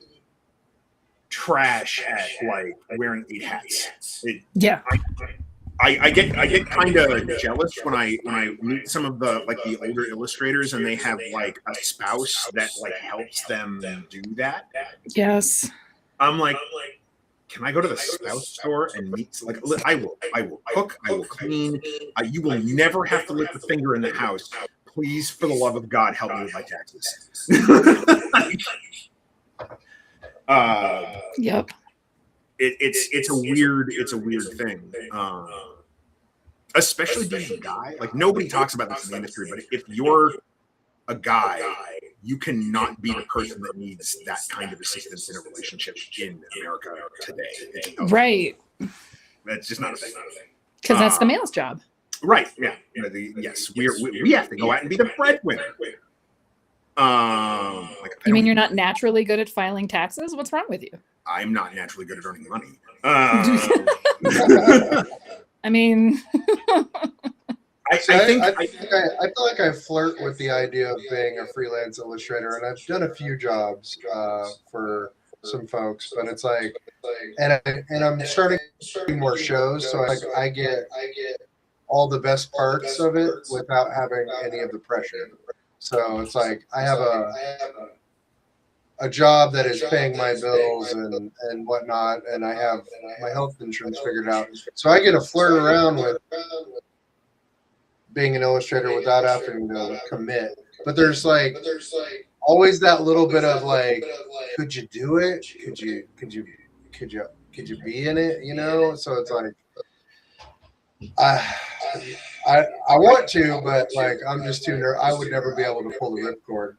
trash at like wearing 8 hats. I get kind of jealous when I meet some of the like the older illustrators and they have like a spouse that like helps them do that. Yes. I'm like, can I go to the spouse store and meet? Like, I will cook, I will clean. You will never have to lift a finger in the house. Please, for the love of God, help me with my taxes. Yep. It's a weird thing. Especially being a guy. Like, nobody talks about this in the industry, but if you're a guy, you cannot be the person that needs that kind of assistance in a relationship in America today. Right. That's just not a thing. Because that's the male's job. Right. Yeah. Yes. We have to go out and be the breadwinner. You mean you're not naturally good at filing taxes? What's wrong with you? I'm not naturally good at earning money. I mean, I feel like I flirt with the idea of being a freelance illustrator, and I've done a few jobs for some folks, but it's like, and I'm starting more shows, so I get all the best parts of it without having any of the pressure. So it's like I have a job that is paying my bills and whatnot, and I have my health insurance figured out. So I get to flirt around with being an illustrator without having to commit. But there's like always that little bit of like, could you do it? Could you be in it? You know? So it's like I want to, but like I'm just too nervous. I would never be able to pull the ripcord.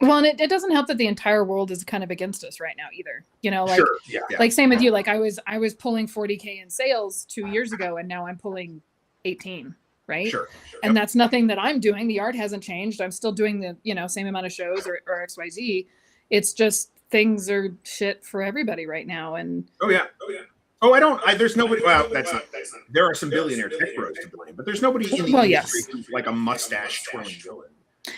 Well, and it doesn't help that the entire world is kind of against us right now either. You know, like, sure. Yeah. Like same with you. Like I was pulling 40K in sales 2 years ago, and now I'm pulling 18. Right. Sure. And that's nothing that I'm doing. The art hasn't changed. I'm still doing the, same amount of shows or XYZ. It's just things are shit for everybody right now. And there's nobody. Well, that's not. There are some billionaire tech bros to blame, but there's nobody in the industry who's like a mustache twirling villain.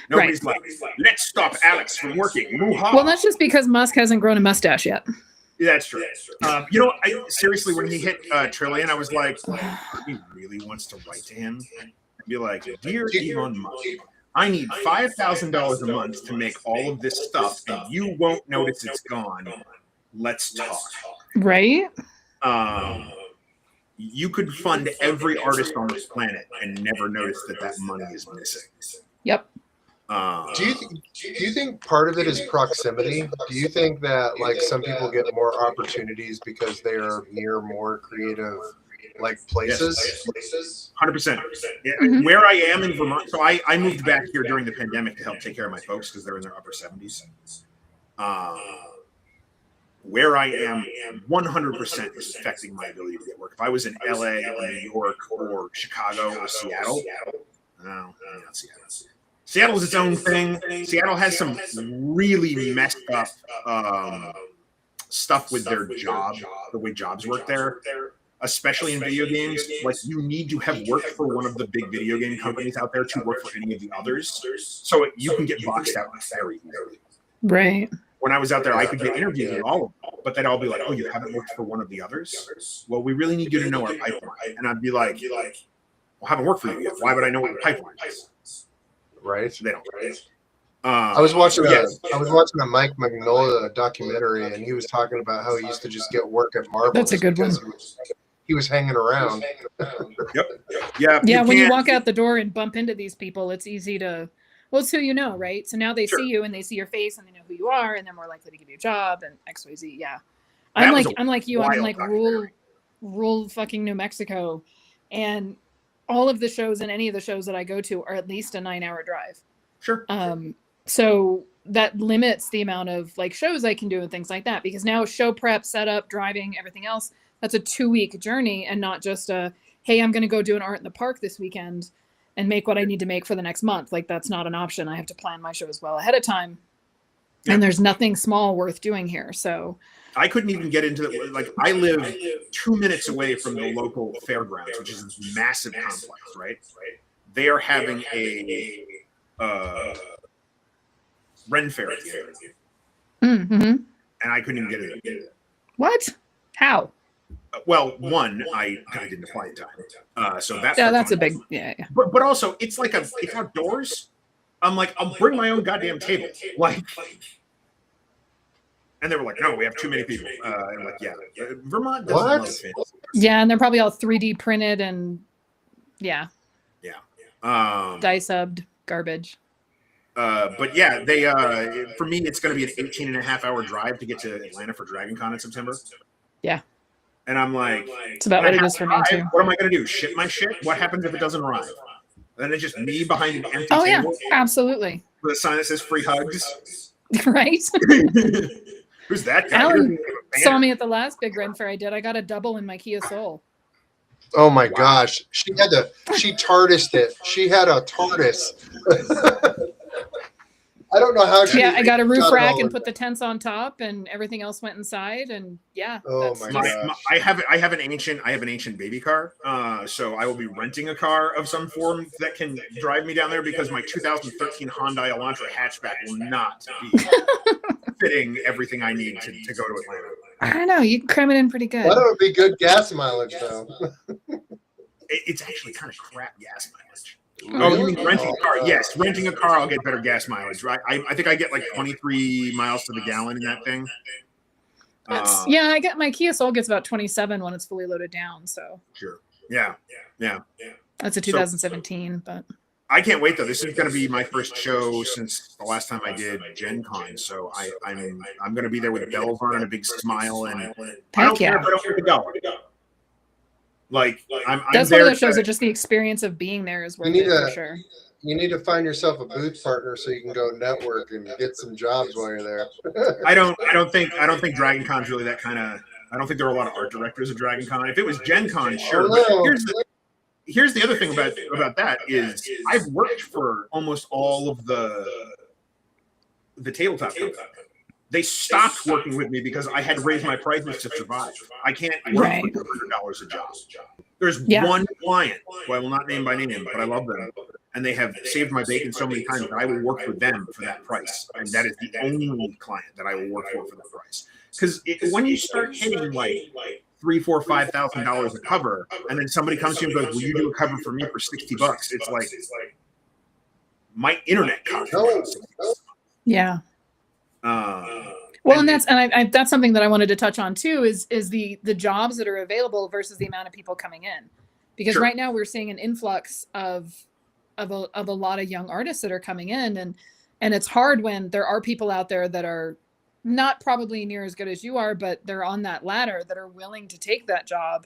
Nobody's like, let's stop Alex from working. Moo-ha. Well, that's just because Musk hasn't grown a mustache yet. Yeah, that's true. I seriously, when he hit trillion, I was like, he really wants to write to him and be like, dear Elon Musk, I need $5,000 a month to make all of this stuff, and you won't notice it's gone. Let's talk. Right? You could fund every artist on this planet and never notice that money is missing. Yep. Do you think part of it is proximity? Do you think that like some people get more opportunities because they are near more creative like places? 100%. Yeah. Mm-hmm. Where I am in Vermont, so I moved back here during the pandemic to help take care of my folks because they're in their upper 70s. Where I am 100% is affecting my ability to get work. If I was in LA or New York or Chicago or Seattle, not Seattle. Seattle's its own thing. Seattle has some really messed up stuff with their job, the way jobs work there, especially in video games. Like, you need to have worked for one of the big video game companies out there to work for any of the others. So you can get boxed out very easily. Right. When I was out there, I could get interviewed with all of them, but they'd all be like, oh, you haven't worked for one of the others? Well, we really need you to know our pipeline. And I'd be like, well, I haven't worked for you yet. Why would I know what your pipeline is? Right. They don't. Right? I was watching a Mike Mignola documentary, and he was talking about how he used to just get work at Marvel. That's a good one. He was hanging around. Yep. Yeah. Yeah. When you walk out the door and bump into these people, it's easy to. Well, it's who you know, right? So now they see you and they see your face and they know who you are, and they're more likely to give you a job and XYZ. Yeah. I'm like you. I'm in like rural fucking New Mexico, and all of the shows and any of the shows that I go to are at least a 9-hour drive. Sure. So that limits the amount of like shows I can do and things like that, because now show prep, setup, driving, everything else, that's a 2-week journey and not just hey, I'm going to go do an art in the park this weekend and make what I need to make for the next month. Like, that's not an option. I have to plan my shows well ahead of time. Yeah. And there's nothing small worth doing here. So I couldn't even get into it. Like, I live 2 minutes away from the local fairgrounds, which is this massive complex, right? They are having a Ren Fair, Mm-hmm. and I couldn't even get it. What? How? Well, one, I didn't apply in time, so that's a big yeah. But also, it's like it's outdoors. I'm like, I'll bring my own goddamn table, like. And they were like, "No, we have too many people." And I'm like, "Yeah, Vermont doesn't love fancy." Yeah, and they're probably all 3D printed and yeah, dye subbed garbage. But yeah, they for me, it's going to be an 18.5-hour drive to get to Atlanta for DragonCon in September. Yeah, and I'm like, it's about what it is for me too. What am I going to do? Ship my shit? What happens if it doesn't arrive? Then it's just me behind an empty table. Yeah, absolutely. With a sign that says "free hugs." Right. Who's that guy? Alan saw me at the last big Ren Fair I did. I got a double in my Kia Soul. Oh my gosh. She TARDISed it. She had a TARDIS. I don't know how she I got a roof rack and put the tents on top and everything else went inside and Oh my gosh. I have an ancient baby car. So I will be renting a car of some form that can drive me down there because my 2013 Hyundai Elantra hatchback will not be fitting everything I need to go to Atlanta. I don't know. You can cram it in pretty good. That would be good gas mileage, though. It's actually kind of crap gas mileage. Really? Oh, you mean renting a car? Yes, renting a car, I'll get better gas mileage, right? I think I get like 23 miles to the gallon in that thing. I get my Kia Soul gets about 27 when it's fully loaded down. So sure, yeah. That's a 2017, but. I can't wait though. This is going to be my first show since the last time I did Gen Con. So I'm going to be there with bells on and a big smile, and I don't care if I don't get to go. Like that's one of those shows that just the experience of being there is worth it for sure. You need to find yourself a booth partner so you can go network and get some jobs while you're there. I don't think Dragon Con's really that kind of. I don't think there are a lot of art directors at Dragon Con. If it was Gen Con, sure. Here's the other thing about that is I've worked for almost all of the tabletop companies. They stopped working with me because I had to raise my prices to survive. I can't work for $200 a job. There's one client who I will not name by name, but I love them, and they have saved my bacon so many times that I will work for them for that price, and that is the only client that I will work for that price. Because when you start hitting like $3,000, $4,000, $5,000 a cover, and then somebody comes to you and goes, "Will you do a cover for me for $60?" It's like my internet cost. Yeah. Well, and that's something that I wanted to touch on too. Is the jobs that are available versus the amount of people coming in, because right now we're seeing an influx of a lot of young artists that are coming in, and it's hard when there are people out there that are not probably near as good as you are, but they're on that ladder that are willing to take that job.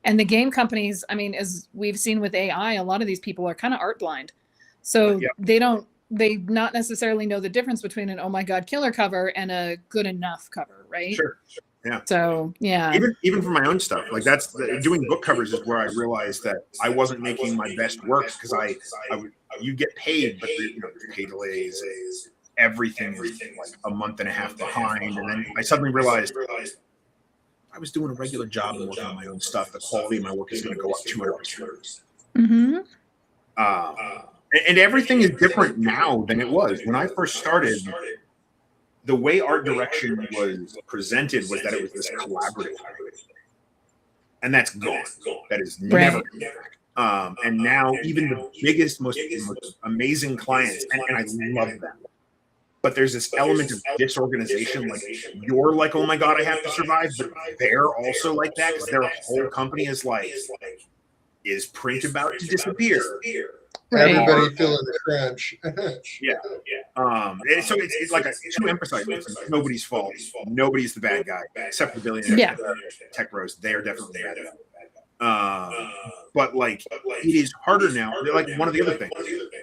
And the game companies, I mean, as we've seen with AI, a lot of these people are kind of art blind. So they not necessarily know the difference between an oh my god killer cover and a good enough cover, right? Sure. Yeah. So even for my own stuff, like doing book covers is where I realized that I wasn't making my best work because you get paid, but the pay delays, everything is like a month and a half behind, and then I suddenly realized I was doing a regular job and working on my own stuff. The quality of my work is going to go up 200%. Mm-hmm. And everything is different now than it was when I first started. The way art direction was presented was that it was this collaborative, and that's gone. That is never come back. And now even the biggest, most amazing clients, and I love them, but there's this element of disorganization. Like you're like, oh my god, I have to survive, but they're also like that because their whole company is print about to disappear. Right. Everybody feeling the crunch. So it's like to emphasize it's nobody's fault. Nobody's the bad guy except for the billionaires. Tech bros, they are definitely the bad guy. But it is harder now. Like one of the other things,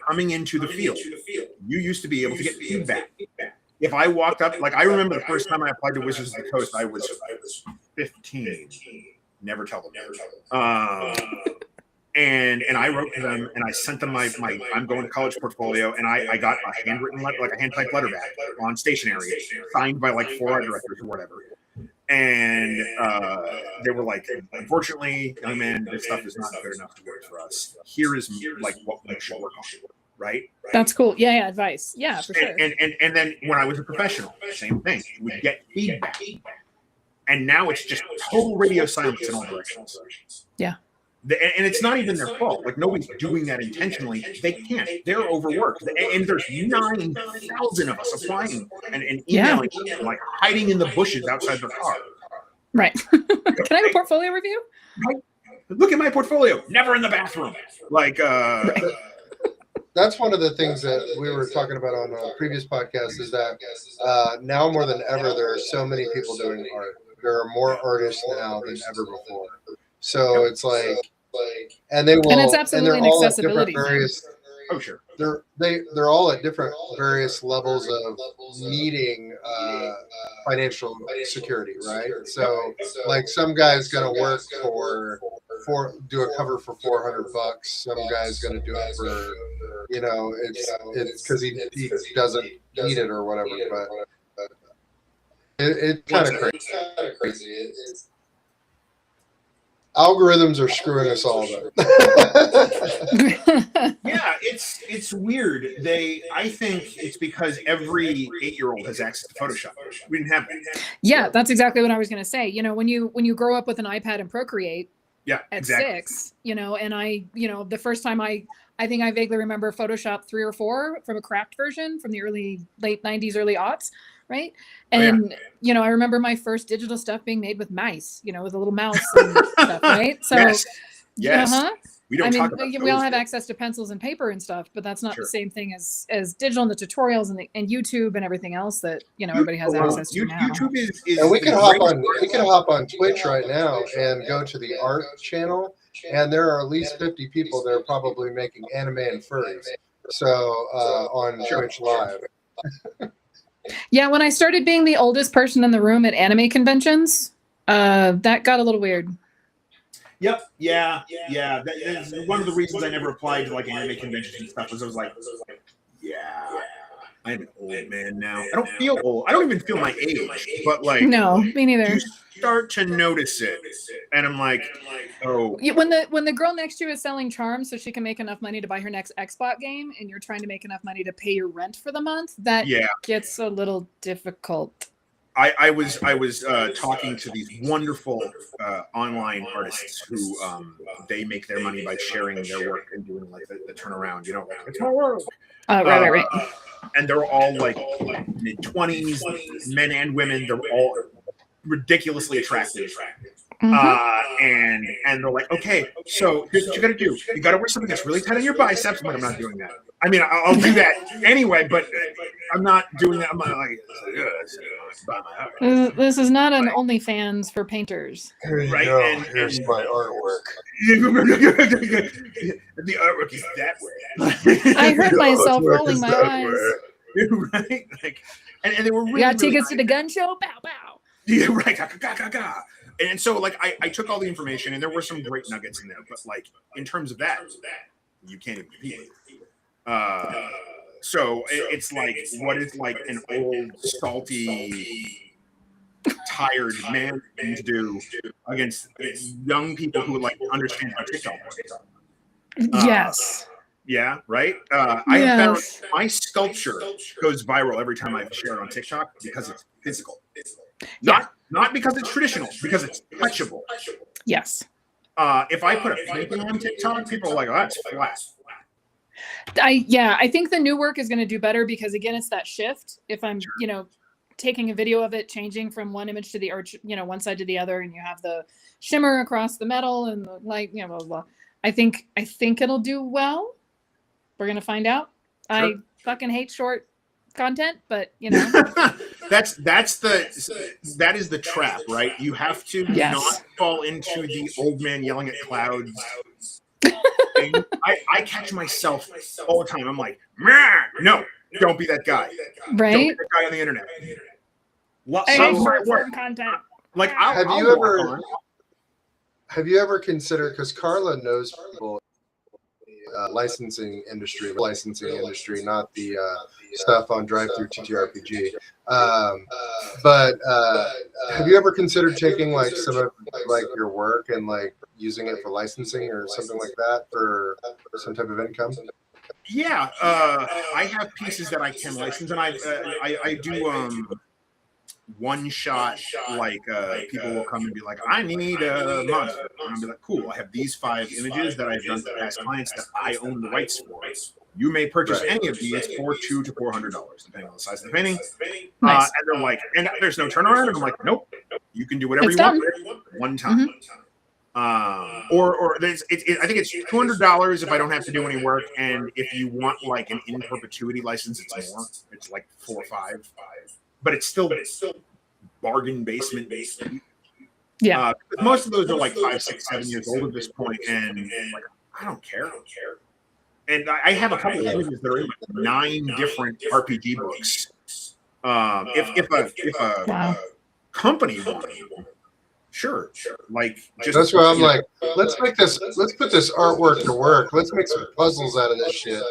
coming into the field, you used to be able to get feedback. If I walked up, like I remember the first time I applied to Wizards of the Coast, I was 15. Never tell them. And I wrote to them and I sent them my I'm going to college portfolio, and I got a handwritten letter, like a hand typed letter back on stationery, signed by like 4 art directors or whatever. And they were like, unfortunately, young man, this stuff is not good enough to work for us. Here is like what we should work on, right? That's cool. Yeah, advice. Yeah, for sure. And then when I was a professional, same thing. You would get feedback. And now it's just total radio silence in all directions. Yeah. And it's not even their fault. Like, nobody's doing that intentionally. They can't. They're overworked. And there's 9,000 of us applying and emailing, like hiding in the bushes outside their car. Right. Can I have a portfolio review? Look at my portfolio. Never in the bathroom. Like, Right. That's one of the things that we were talking about on a previous podcast is that now more than ever, there are so many people doing art. There are more artists now than ever before. So it's like, and they will, and it's absolutely an accessibility different various. oh sure, they're all at different various levels of needing financial security, right? So like some guy's gonna work for do a cover for $400. Some guy's gonna do it for it's because he doesn't need it or whatever. But it's kind of crazy. Algorithms are screwing us all though. Yeah, it's weird. I think it's because every 8-year-old has access to Photoshop. We didn't have that. Yeah, that's exactly what I was going to say. When you grow up with an iPad and Procreate Yeah, at exactly. 6, and I the first time I think I vaguely remember Photoshop 3 or 4 from a cracked version from the late 90s, early aughts, right? And I remember my first digital stuff being made with mice, with a little mouse and stuff, right? So yes. We don't talk about we all have access to pencils and paper and stuff, but that's not the same thing as digital and the tutorials and YouTube and everything else that everybody has access to now. YouTube is and we can hop on Twitch right now and go to the art channel, and there are at least 50 people that are probably making anime and furries. So on Twitch Live. Yeah, when I started being the oldest person in the room at anime conventions, that got a little weird. Yep. Yeah. That is one of the reasons I never applied to like anime conventions and stuff. Was I was like, yeah, I'm an old man now. I don't feel old. I don't even feel my age. But like, no, me neither. You start to notice it, and I'm like, oh. When the girl next to you is selling charms so she can make enough money to buy her next Xbox game, and you're trying to make enough money to pay your rent for the month, that gets a little difficult. I was talking to these wonderful online artists who they make their money by sharing their work and doing like the turnaround, like it's my work. Right. And they're all like mid-20s, men and women. They're all ridiculously attractive. And they're like, okay, so here's what you got to do. You got to wear something that's really tight on your biceps. I'm like, I'm not doing that. I mean, I'll do that anyway, but I'm not doing that. I'm not like, this is not an OnlyFans for painters. Right. Here's my artwork. The artwork is that way. I heard myself rolling my eyes. Right? Like, and they were really, you got tickets to the gun show? Bow, bow. Yeah, right. And so, like, I took all the information, and there were some great nuggets in there. But, like, in terms of that, you can't even compete. So it's like, what is like an old, salty, tired man to do against young people who would like understand how TikTok works? Yes. Yeah, right. I have found my sculpture goes viral every time I share it on TikTok because it's physical. Not because it's traditional, because it's touchable. Yes. If I put a painting on TikTok, people are like, "Oh, that's flat." I think the new work is going to do better because again, it's that shift. If I'm, taking a video of it, changing from one image to the one side to the other, and you have the shimmer across the metal and the light, blah, blah, blah. I think it'll do well. We're going to find out. Sure. I fucking hate short content, but that is the trap, right? You have to not fall into the old man yelling at clouds. I catch myself all the time. I'm like, no, don't be that guy. Right? Don't be that guy on the internet. Short content. Like, have you ever considered, because Carla knows people licensing industry, not the stuff on drive-through TTRPG. But have you ever considered taking like some of like your work and like using it for licensing or something like that for some type of income? Yeah, I have pieces that I can license, and I do one shot. Like people will come and be like, "I need a monster," and I'll be like, "Cool, I have these 5 images that I've done for past clients that I own the rights for. You may purchase any of these for $200 to $400, depending on the size of the painting." Nice. And they're like, "And there's no turnaround," and I'm like, "Nope, you can do whatever It's you want done. one time." Or there's I think it's $200 if I don't have to do any work, and if you want like an in perpetuity license, it's more. It's like 4 or 5, but it's still bargain basement. Yeah. Most of those are like 5, 6, 7 years old at this point, and like I don't care. And I have a couple of images that are in like 9 different RPG books. If a Wow. company wanted, sure. Like just That's why I'm like, let's put this artwork to work. Let's make some puzzles out of this shit.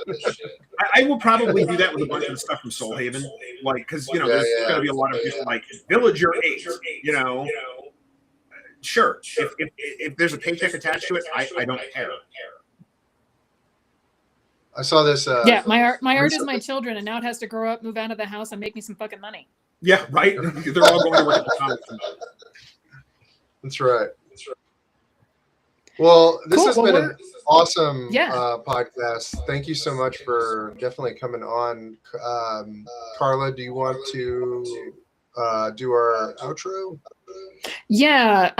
I will probably do that with a bunch of stuff from Soul Haven, like because there's going to be a lot of just like Villager 8, Sure, if there's a paycheck attached to it, I don't care. I saw this. Yeah, my art is my children, and now it has to grow up, move out of the house, and make me some fucking money. Yeah, right. They're all going to work at the comics. That's right. Well, this has been an awesome Yeah. podcast. Thank you so much for definitely coming on. Carla, do you want to do our outro? Yeah.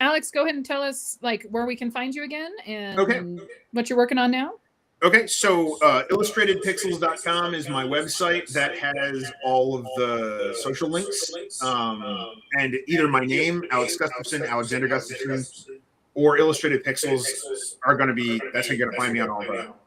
Alex, go ahead and tell us like where we can find you again and what you're working on now. Okay, so illustratedpixels.com is my website that has all of the social links. And either my name, Alex Gustafson, Alexander Gustafson, or Illustrated Pixels are going to be, that's how you're going to find me on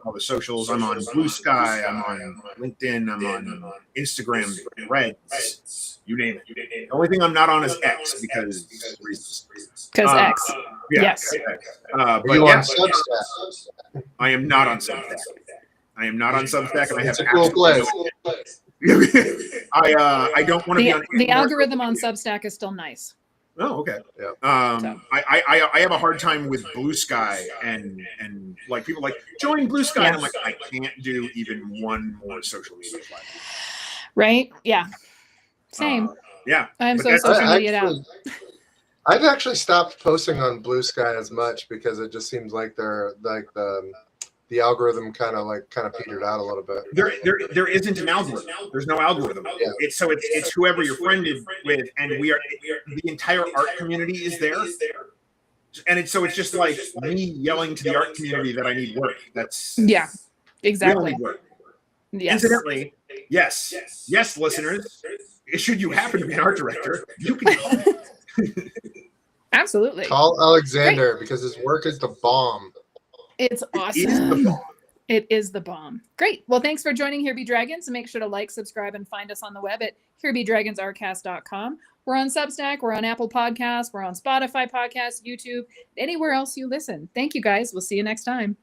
all the socials. I'm on Blue Sky, I'm on LinkedIn, I'm on Instagram, Reds, you name it. The only thing I'm not on is X because reasons. Because X. Yeah, yes. But you on Substack? I am not on Substack. And I have a cool place. I don't want to be on the algorithm on Substack is still nice. Oh, okay. Yeah. I have a hard time with Blue Sky and like people like join Blue Sky, and I'm like, I can't do even one more social media platform. Right? Yeah. Same. Yeah. I'm so social media out. I've actually stopped posting on Blue Sky as much because it just seems like they're like the algorithm kind of petered out a little bit. There isn't an algorithm. There's no algorithm. Yeah. It's whoever you're friended with, and the entire art community is there. And it's just like me yelling to the art community that I need work. That's exactly. Work. Yes. Incidentally, yes, listeners. Should you happen to be an art director, you can call. Absolutely. Call Alexander because his work is the bomb. It's awesome. It is the bomb. Great. Well, thanks for joining Here Be Dragons. And make sure to like, subscribe, and find us on the web at herebedragonsartcast.com. We're on Substack. We're on Apple Podcasts. We're on Spotify Podcasts, YouTube, anywhere else you listen. Thank you, guys. We'll see you next time.